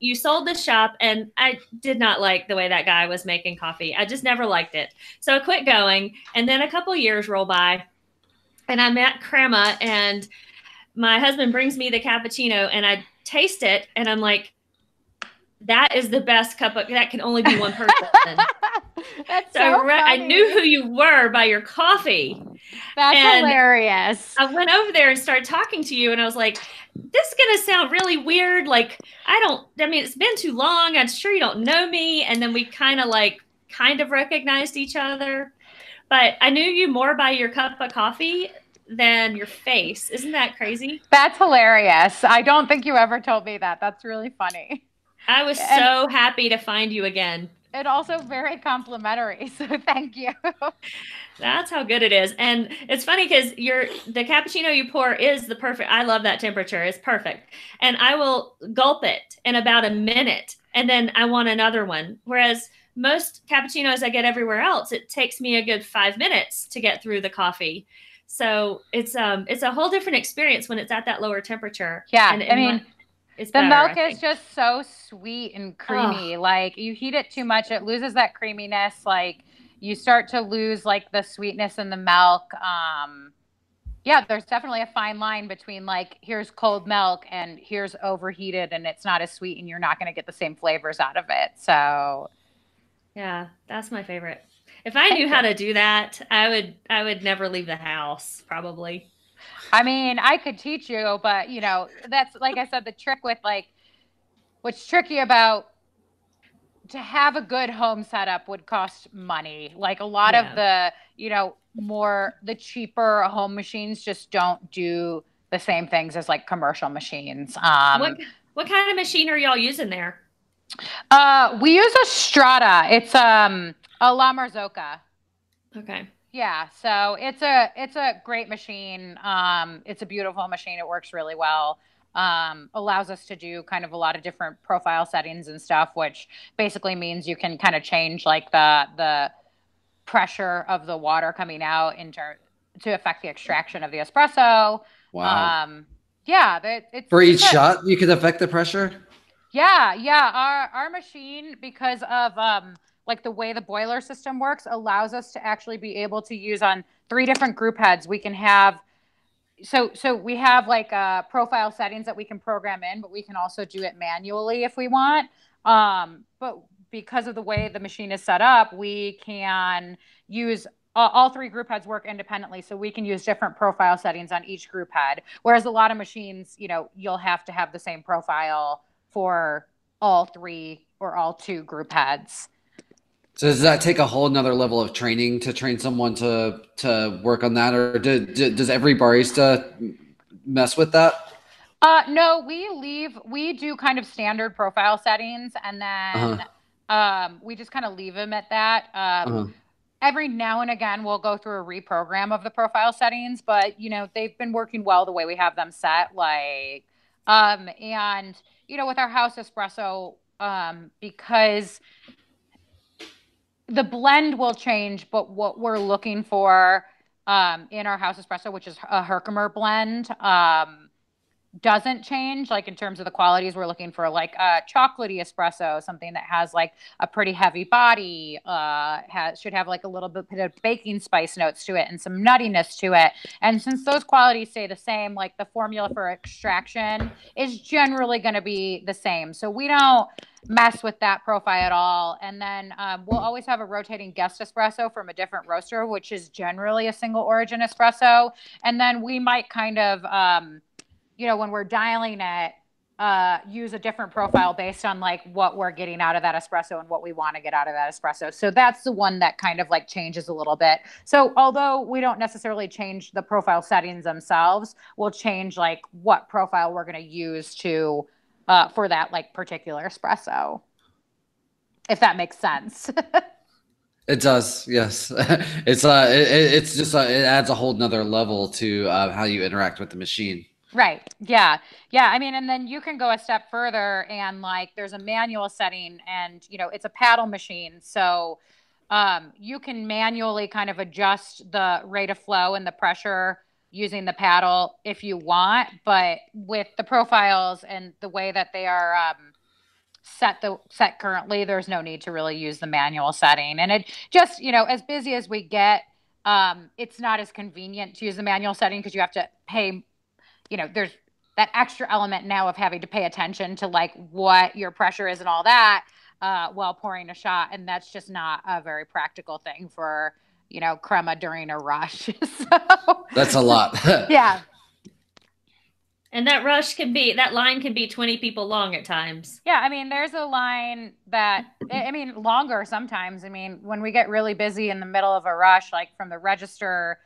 you sold the shop, and I did not like the way that guy was making coffee. I just never liked it. So I quit going. And then a couple years roll by, and I'm at Crema, and my husband brings me the cappuccino, and I taste it, and I'm like, that is the best cup of, that can only be one person. That's so funny. I knew who you were by your coffee. That's and hilarious. I went over there and started talking to you, and I was like, this is going to sound really weird. Like, I mean, it's been too long. I'm sure you don't know me. And then we kind of recognized each other, but I knew you more by your cup of coffee than your face. Isn't that crazy? That's hilarious. I don't think you ever told me that. That's really funny. I was so happy to find you again. And also very complimentary. So thank you. That's how good it is. And it's funny because the cappuccino you pour is the perfect. I love that temperature. It's perfect. And I will gulp it in about a minute, and then I want another one. Whereas most cappuccinos I get everywhere else, it takes me a good 5 minutes to get through the coffee. So it's a whole different experience when it's at that lower temperature. Yeah. I mean, the milk is just so sweet and creamy. Oh. Like, you heat it too much, it loses that creaminess. Like, you start to lose like the sweetness in the milk. Yeah, there's definitely a fine line between like, here's cold milk and here's overheated and it's not as sweet and you're not going to get the same flavors out of it. So yeah, that's my favorite. If I knew how to do that, I would never leave the house, probably. I mean, I could teach you, but that's, like I said, the trick with like, what's tricky about, to have a good home setup would cost money. Like a lot of the, the cheaper home machines just don't do the same things as like commercial machines. What kind of machine are y'all using there? We use a Strata. It's a La Marzocca. Okay. Yeah, so it's a great machine. It's a beautiful machine. It works really well. Allows us to do kind of a lot of different profile settings and stuff, which basically means you can kind of change like the pressure of the water coming out to affect the extraction of the espresso. Wow. Yeah, for each shot you could affect the pressure. Yeah. Our machine, because of like the way the boiler system works, allows us to actually be able to use on 3 different group heads. We can have, so we have like profile settings that we can program in, but we can also do it manually if we want. But because of the way the machine is set up, we can use all 3 group heads work independently. So we can use different profile settings on each group head. Whereas a lot of machines, you'll have to have the same profile for all 3 or all 2 group heads. So does that take a whole nother level of training to train someone to work on that? Or does every barista mess with that? No, we do kind of standard profile settings, and then we just kind of leave them at that. Every now and again, we'll go through a reprogram of the profile settings, but they've been working well the way we have them set. Like, and with our house espresso, because the blend will change, but what we're looking for in our house espresso, which is a Herkimer blend, doesn't change. Like in terms of the qualities, we're looking for like a chocolatey espresso, something that has like a pretty heavy body, should have like a little bit of baking spice notes to it and some nuttiness to it. And since those qualities stay the same, like the formula for extraction is generally going to be the same. So we don't mess with that profile at all. And then we'll always have a rotating guest espresso from a different roaster, which is generally a single origin espresso. And then we might kind of, when we're dialing it, use a different profile based on like what we're getting out of that espresso and what we want to get out of that espresso. So that's the one that kind of like changes a little bit. So although we don't necessarily change the profile settings themselves, we'll change like what profile we're going to use to for that like particular espresso, if that makes sense. It does, yes. It's just it adds a whole nother level to how you interact with the machine. Right. Yeah. I mean, and then you can go a step further and like there's a manual setting, and it's a paddle machine, so you can manually kind of adjust the rate of flow and the pressure using the paddle if you want, but with the profiles and the way that they are set currently, there's no need to really use the manual setting. And it just, as busy as we get, it's not as convenient to use the manual setting because you have to pay, there's that extra element now of having to pay attention to like what your pressure is and all that while pouring a shot. And that's just not a very practical thing for, Crema during a rush. So that's a lot. Yeah. And that line can be 20 people long at times. Yeah, I mean, there's a line that, longer sometimes. I mean, when we get really busy in the middle of a rush, like from the register,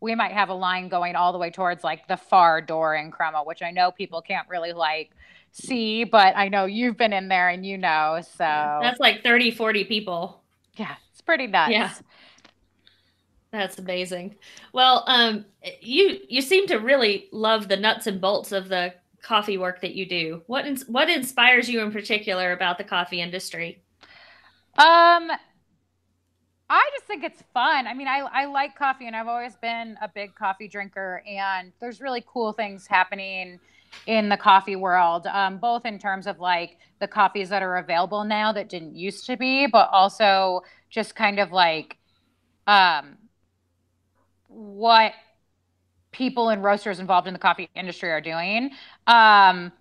we might have a line going all the way towards like the far door in Crema, which I know people can't really like see, but I know you've been in there and so. That's like 30, 40 people. Yeah, it's pretty nuts. Yeah. That's amazing. Well, you seem to really love the nuts and bolts of the coffee work that you do. What inspires you in particular about the coffee industry? I just think it's fun. I mean, I like coffee and I've always been a big coffee drinker, and there's really cool things happening in the coffee world, both in terms of like the coffees that are available now that didn't used to be, but also just kind of like, what people and roasters involved in the coffee industry are doing. But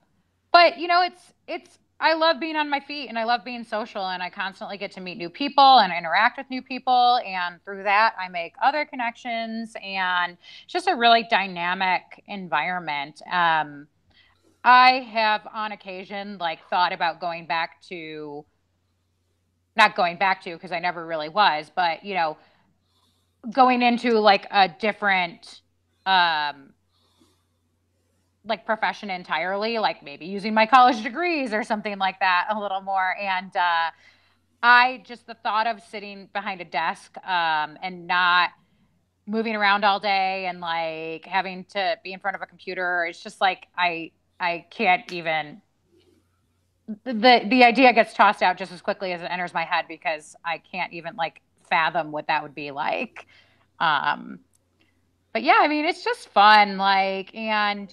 I love being on my feet and I love being social, and I constantly get to meet new people and interact with new people. And through that, I make other connections, and it's just a really dynamic environment. I have on occasion like thought about not going back to, because I never really was, but going into like a different like profession entirely, like maybe using my college degrees or something like that a little more. And the thought of sitting behind a desk and not moving around all day and like having to be in front of a computer, it's just like I can't even, the idea gets tossed out just as quickly as it enters my head, because I can't even like fathom what that would be like. But yeah, I mean, it's just fun. Like, and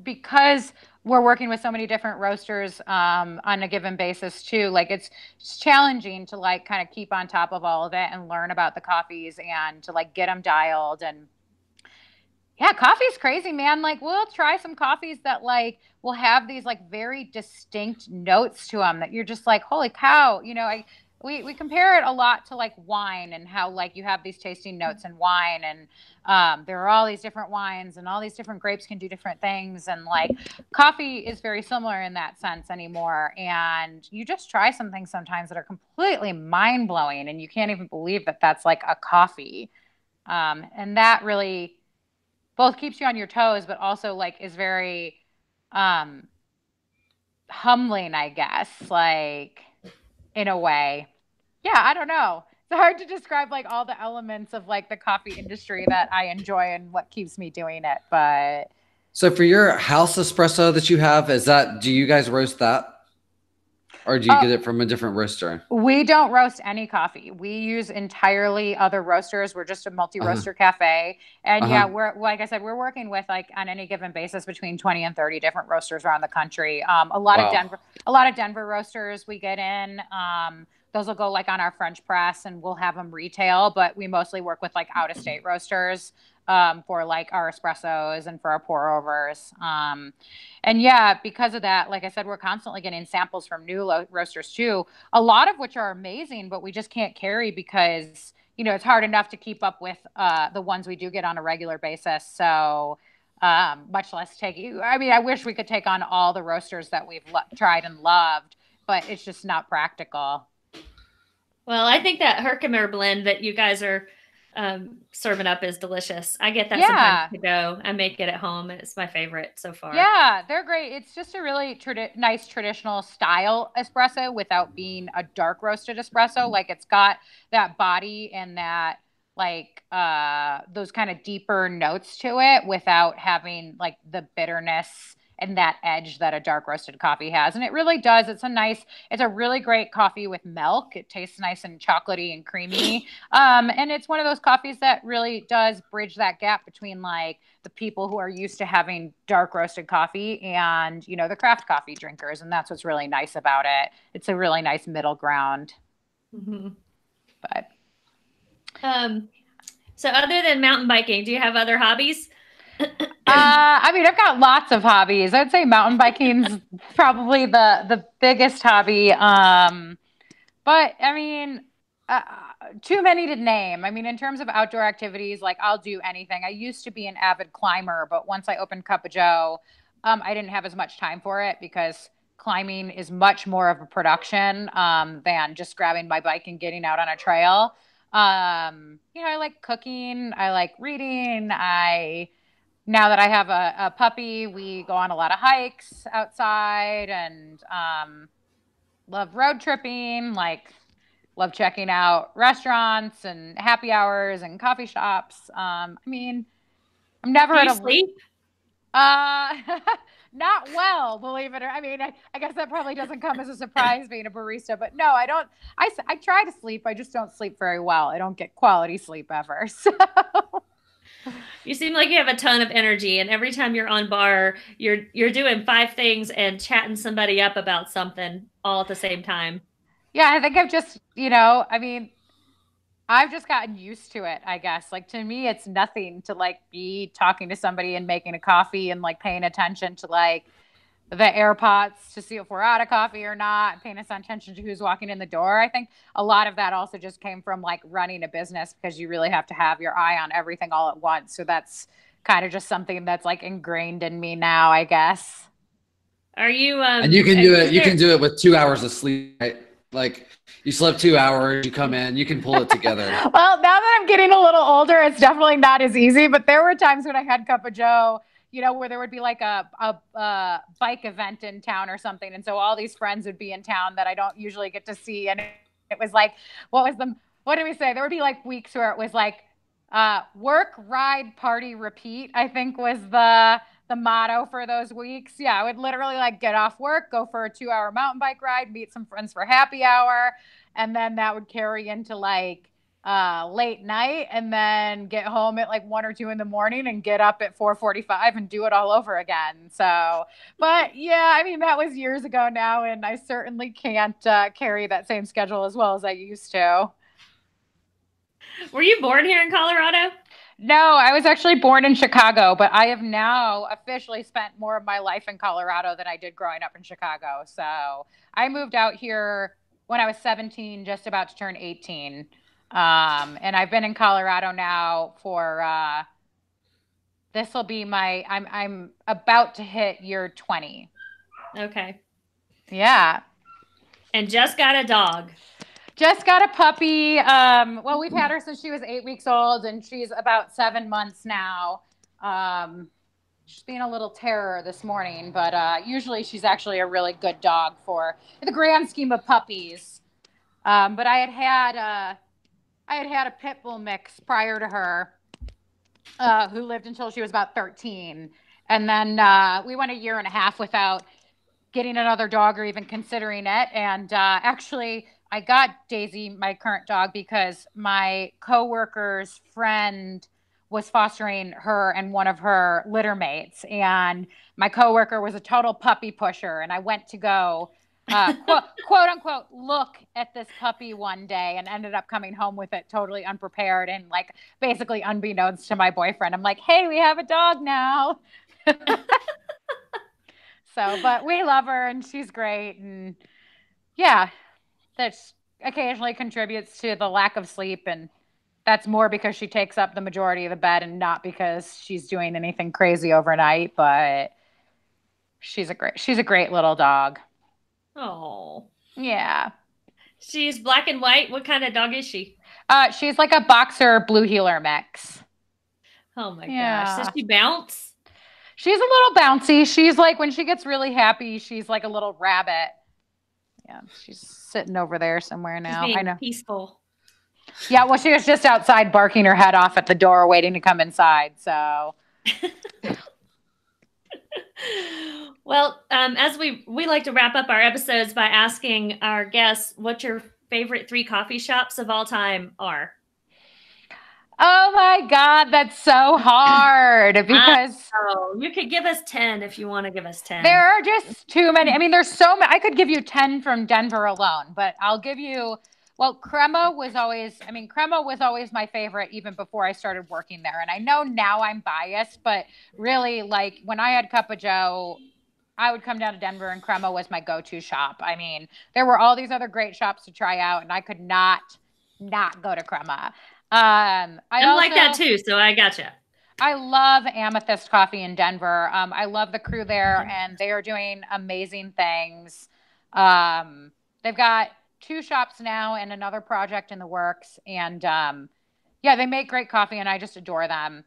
because we're working with so many different roasters, on a given basis too, like it's challenging to like kind of keep on top of all of it and learn about the coffees and to like get them dialed. And yeah, coffee's crazy, man. Like we'll try some coffees that like will have these like very distinct notes to them that you're just like, holy cow, we compare it a lot to like wine, and how like you have these tasting notes in wine, and there are all these different wines and all these different grapes can do different things. And like coffee is very similar in that sense anymore. And you just try some things sometimes that are completely mind blowing, and you can't even believe that that's like a coffee. And that really both keeps you on your toes, but also like is very humbling, I guess, like in a way. Yeah, I don't know. It's hard to describe like all the elements of like the coffee industry that I enjoy and what keeps me doing it. But so for your house espresso that you have, do you guys roast that? Or do you get it from a different roaster? We don't roast any coffee. We use entirely other roasters. We're just a multi-roaster cafe. And yeah, we're, like I said, we're working with like on any given basis between 20 and 30 different roasters around the country. A lot of Denver roasters we get in. Those will go like on our French press and we'll have them retail, but we mostly work with like out of state roasters for like our espressos and for our pour overs. And yeah, because of that, like I said, we're constantly getting samples from new roasters too, a lot of which are amazing, but we just can't carry because, it's hard enough to keep up with the ones we do get on a regular basis. So much less I wish we could take on all the roasters that we've tried and loved, but it's just not practical. Well, I think that Herkimer blend that you guys are serving up is delicious. I get that sometimes to go. I make it at home. It's my favorite so far. Yeah, they're great. It's just a really nice traditional style espresso without being a dark roasted espresso. Like it's got that body and that like those kind of deeper notes to it without having like the bitterness and that edge that a dark roasted coffee has. And it really does. It's a really great coffee with milk. It tastes nice and chocolatey and creamy. And it's one of those coffees that really does bridge that gap between like the people who are used to having dark roasted coffee and, you know, the craft coffee drinkers. And that's what's really nice about it. It's a really nice middle ground. Mm-hmm. But so other than mountain biking, do you have other hobbies? I mean, I've got lots of hobbies. I'd say mountain biking's probably the biggest hobby. But I mean, too many to name. I mean, in terms of outdoor activities, like I'll do anything. I used to be an avid climber, but once I opened Cuppa Joe, I didn't have as much time for it because climbing is much more of a production than just grabbing my bike and getting out on a trail. You know, I like cooking. I like reading. Now that I have a puppy, we go on a lot of hikes outside and love road tripping, like love checking out restaurants and happy hours and coffee shops. I mean, I'm never Do you sleep? Not well, believe it or I mean, I guess that probably doesn't come as a surprise being a barista, but no, I don't. I try to sleep. I just don't sleep very well. I don't get quality sleep ever. So. You seem like you have a ton of energy, and every time you're on bar, you're doing 5 things and chatting somebody up about something all at the same time. Yeah, I think I've just, you know, I mean, I've just gotten used to it, I guess. Like to me, it's nothing to like be talking to somebody and making a coffee and like paying attention to like the AirPods to see if we're out of coffee or not, paying attention to who's walking in the door. I think a lot of that also just came from like running a business because you really have to have your eye on everything all at once. So that's kind of just something that's like ingrained in me now, I guess. Are you and you can do it. You can do it with 2 hours of sleep. Right? Like you slept 2 hours, you come in, you can pull it together. Well, now that I'm getting a little older, it's definitely not as easy. But there were times when I had Cuppa Joe, you know, where there would be like a bike event in town or something. And so all these friends would be in town that I don't usually get to see. And it was like, what did we say? There would be like weeks where it was like work, ride, party, repeat, I think was the motto for those weeks. Yeah, I would literally like get off work, go for a 2-hour mountain bike ride, meet some friends for happy hour. And then that would carry into like late night and then get home at like 1 or 2 in the morning and get up at 4:45 and do it all over again. So, but yeah, I mean, that was years ago now. And I certainly can't carry that same schedule as well as I used to. Were you born here in Colorado? No, I was actually born in Chicago, but I have now officially spent more of my life in Colorado than I did growing up in Chicago. So I moved out here when I was 17, just about to turn 18. And I've been in Colorado now for, this will be I'm about to hit year 20. Okay. Yeah. And just got a dog. Just got a puppy. Well, we've had her since she was 8 weeks old, and she's about 7 months now. She's being a little terror this morning, but usually she's actually a really good dog for the grand scheme of puppies. But I had had a pit bull mix prior to her, who lived until she was about 13, and then we went a year and a half without getting another dog or even considering it, and actually. I got Daisy, my current dog, because my coworker's friend was fostering her and one of her litter mates. And my coworker was a total puppy pusher. And I went to go, quote unquote, look at this puppy one day and ended up coming home with it totally unprepared and like basically unbeknownst to my boyfriend. I'm like, hey, we have a dog now. So, but we love her and she's great. And yeah. That occasionally contributes to the lack of sleep, and that's more because she takes up the majority of the bed and not because she's doing anything crazy overnight, but she's a great little dog. Oh. Yeah. She's black and white. What kind of dog is she? She's like a boxer blue heeler mix. Oh my gosh. Does she bounce? She's a little bouncy. She's like, when she gets really happy, she's like a little rabbit. Yeah, she's sitting over there somewhere now. She's being I know. Peaceful. Yeah, well, she was just outside barking her head off at the door, waiting to come inside. So. Well, as we like to wrap up our episodes by asking our guests what your favorite 3 coffee shops of all time are. Oh my God, that's so hard because you could give us 10 if you want to give us 10. there are just too many. I mean, there's so many. I could give you 10 from Denver alone, but I'll give you, well, Crema was always my favorite even before I started working there. And I know now I'm biased, but really, like when I had Cuppa Joe, I would come down to Denver and Crema was my go-to shop. I mean, there were all these other great shops to try out, and I could not go to Crema. I'm like that too, so I gotcha. I love Amethyst Coffee in Denver. I love the crew there, and they are doing amazing things. They've got 2 shops now and another project in the works, and yeah, they make great coffee, and I just adore them.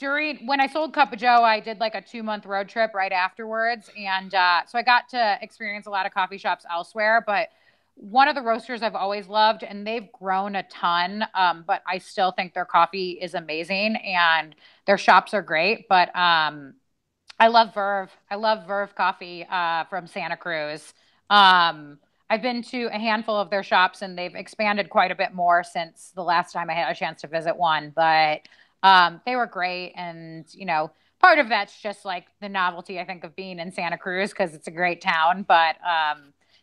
When I sold Cuppa Joe, I did like a 2-month road trip right afterwards, and so I got to experience a lot of coffee shops elsewhere, but one of the roasters I've always loved, and they've grown a ton, but I still think their coffee is amazing and their shops are great. But I love Verve. I love Verve Coffee from Santa Cruz. I've been to a handful of their shops, and they've expanded quite a bit more since the last time I had a chance to visit one. But they were great, and part of that's just like the novelty, I think, of being in Santa Cruz because it's a great town. But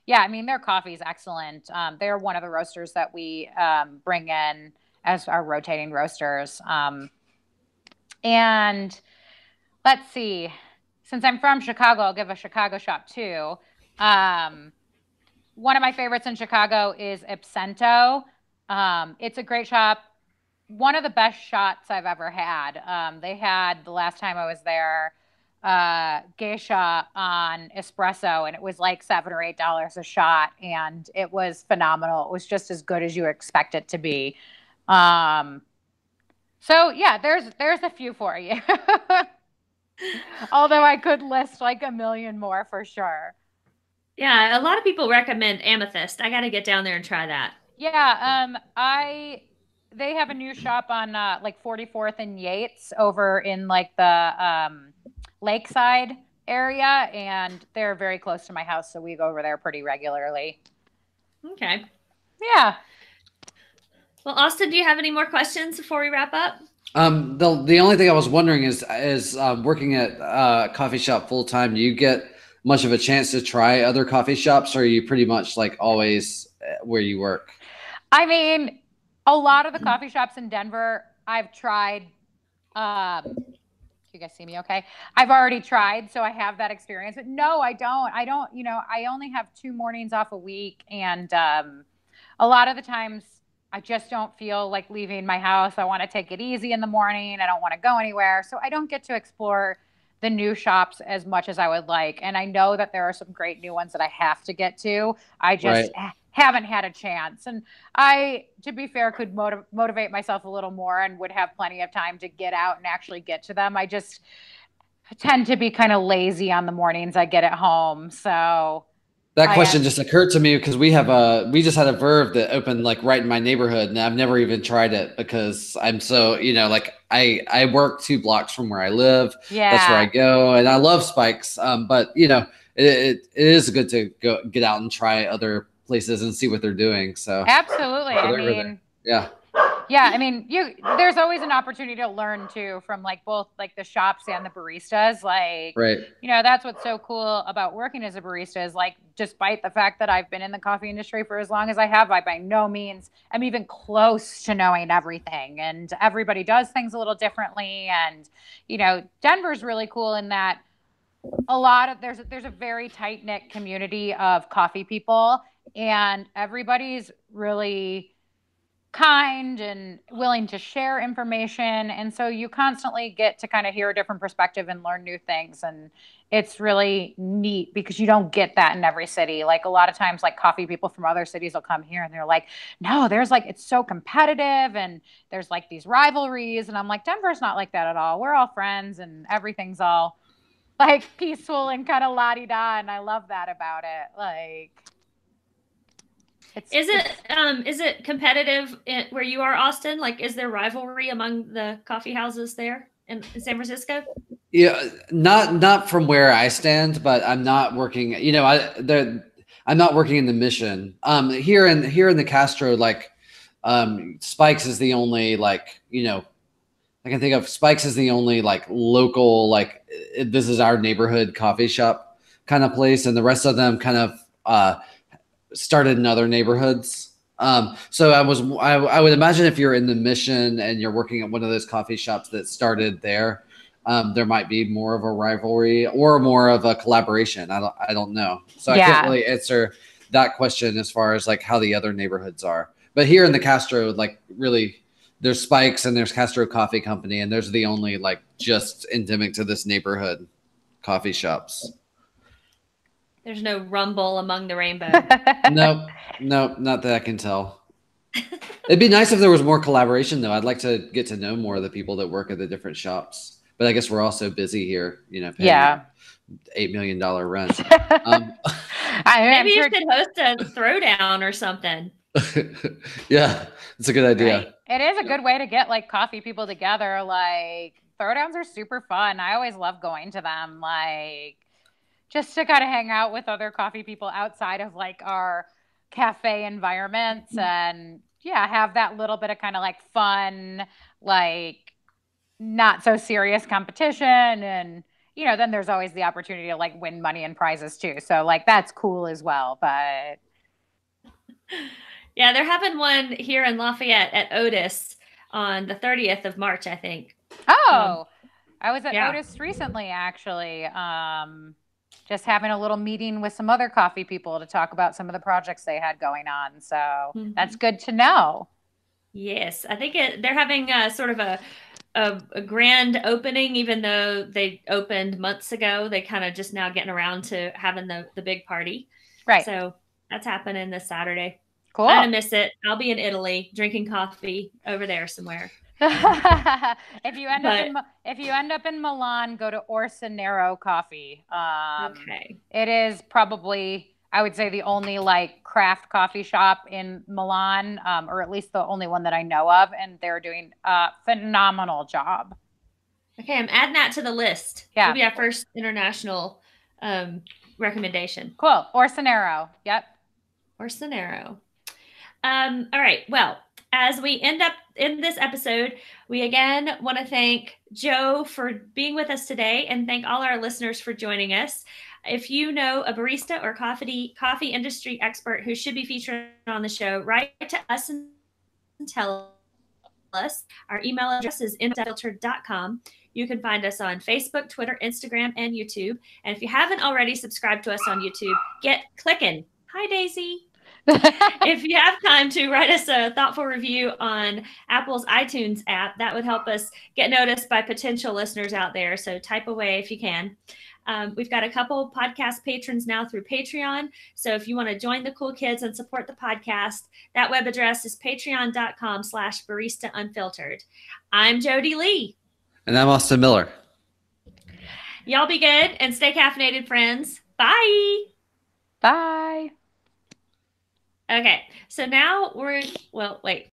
yeah, I mean, their coffee is excellent. They're one of the roasters that we bring in as our rotating roasters. And let's see, since I'm from Chicago, I'll give a Chicago shop too. One of my favorites in Chicago is Ipsento. It's a great shop. One of the best shots I've ever had. They had, the last time I was there, geisha on espresso, and it was like $7 or $8 a shot, and it was phenomenal. It was just as good as you expect it to be. So yeah, there's a few for you. Although I could list like a million more for sure. Yeah, a lot of people recommend Amethyst. I got to get down there and try that. Yeah, they have a new shop on like 44th and Yates over in like the Lakeside area, and they're very close to my house, so we go over there pretty regularly. Okay. Yeah. Well, Austin, do you have any more questions before we wrap up? The only thing I was wondering is working at a coffee shop full time, do you get much of a chance to try other coffee shops, or are you pretty much like always where you work? I mean, a lot of the coffee shops in Denver I've tried. You guys see me okay? I've already tried, so I have that experience. But no, I don't. I only have 2 mornings off a week, and a lot of the times I just don't feel like leaving my house. I want to take it easy in the morning. I don't want to go anywhere, so I don't get to explore the new shops as much as I would like. And I know that there are some great new ones that I have to get to. I just haven't had a chance. And I, to be fair, could motivate myself a little more and would have plenty of time to get out and actually get to them. I just tend to be kind of lazy on the mornings I get at home. So that question just occurred to me because we just had a Verve that opened like right in my neighborhood, and I've never even tried it because I'm so, like I work 2 blocks from where I live. Yeah. That's where I go, and I love Spikes. But it is good to go get out and try other places and see what they're doing. So absolutely. I mean, yeah. Yeah, I mean, there's always an opportunity to learn too from like both like the shops and the baristas. Like, right. That's what's so cool about working as a barista is like, despite the fact that I've been in the coffee industry for as long as I have, I by no means am even close to knowing everything. And everybody does things a little differently. And, Denver's really cool in that there's a very tight knit community of coffee people, and everybody's really kind and willing to share information. And so you constantly get to kind of hear a different perspective and learn new things. And it's really neat because you don't get that in every city. Like a lot of times, like coffee people from other cities will come here and they're like, no, there's like, it's so competitive and there's like these rivalries. And I'm like, Denver's not like that at all. We're all friends and everything's all like peaceful and kind of la-di-da. And I love that about it. Like, is it competitive where you are, Austin? Like, is there rivalry among the coffee houses there in San Francisco? Yeah, not from where I stand, but I'm not working. I'm not working in the Mission. Here in the Castro, like, Spikes is the only, like, I can think of Spikes is the only, like, local, like, this is our neighborhood coffee shop kind of place, and the rest of them kind of started in other neighborhoods. So I would imagine if you're in the Mission and you're working at one of those coffee shops that started there, there might be more of a rivalry or more of a collaboration. I don't know. So I can't really answer that question as far as like how the other neighborhoods are. But here in the Castro, like, really, there's Spikes and there's Castro Coffee Company, and there's the only, like, just endemic to this neighborhood coffee shops. There's no rumble among the rainbow. Nope, not that I can tell. It'd be nice if there was more collaboration, though. I'd like to get to know more of the people that work at the different shops. But I guess we're all so busy here, paying $8 million rent. Maybe you should host a throwdown or something. Yeah, it's a good idea. Right. It is a good way to get, like, coffee people together. Like, throwdowns are super fun. I always love going to them. Like, just to kind of hang out with other coffee people outside of, like, our cafe environments, and have that little bit of kind of, like, fun, like, not so serious competition. And then there's always the opportunity to, like, win money and prizes too, so, like, that's cool as well. But yeah, they're having one here in Lafayette at Otis on the 30th of March, I think. I was at Otis recently, actually, just having a little meeting with some other coffee people to talk about some of the projects they had going on. So that's good to know. Yes, I think they're having sort of a grand opening, even though they opened months ago. They kind of just now getting around to having the big party. Right. So that's happening this Saturday. Cool. I'm gonna miss it. I'll be in Italy drinking coffee over there somewhere. If you end up in Milan, go to Orsanero Coffee. Okay. It is probably, I would say, the only, like, craft coffee shop in Milan, or at least the only one that I know of, and they're doing a phenomenal job. Okay, I'm adding that to the list. Yeah. It'll be our first international recommendation. Cool. Orsanero. Yep. Orsanero. All right. Well, as we end up in this episode, we again want to thank Joe for being with us today, and thank all our listeners for joining us. If you know a barista or coffee industry expert who should be featured on the show, write to us and tell us. Our email address is infiltered.com. You can find us on Facebook, Twitter, Instagram, and YouTube. And if you haven't already subscribed to us on YouTube, get clicking. Hi, Daisy. If you have time to write us a thoughtful review on Apple's iTunes app, that would help us get noticed by potential listeners out there. So type away if you can. We've got a couple podcast patrons now through Patreon. So if you want to join the cool kids and support the podcast, that web address is patreon.com/baristaunfiltered. I'm Jodie Lee. And I'm Austin Miller. Y'all be good and stay caffeinated, friends. Bye. Bye. Okay, so now wait.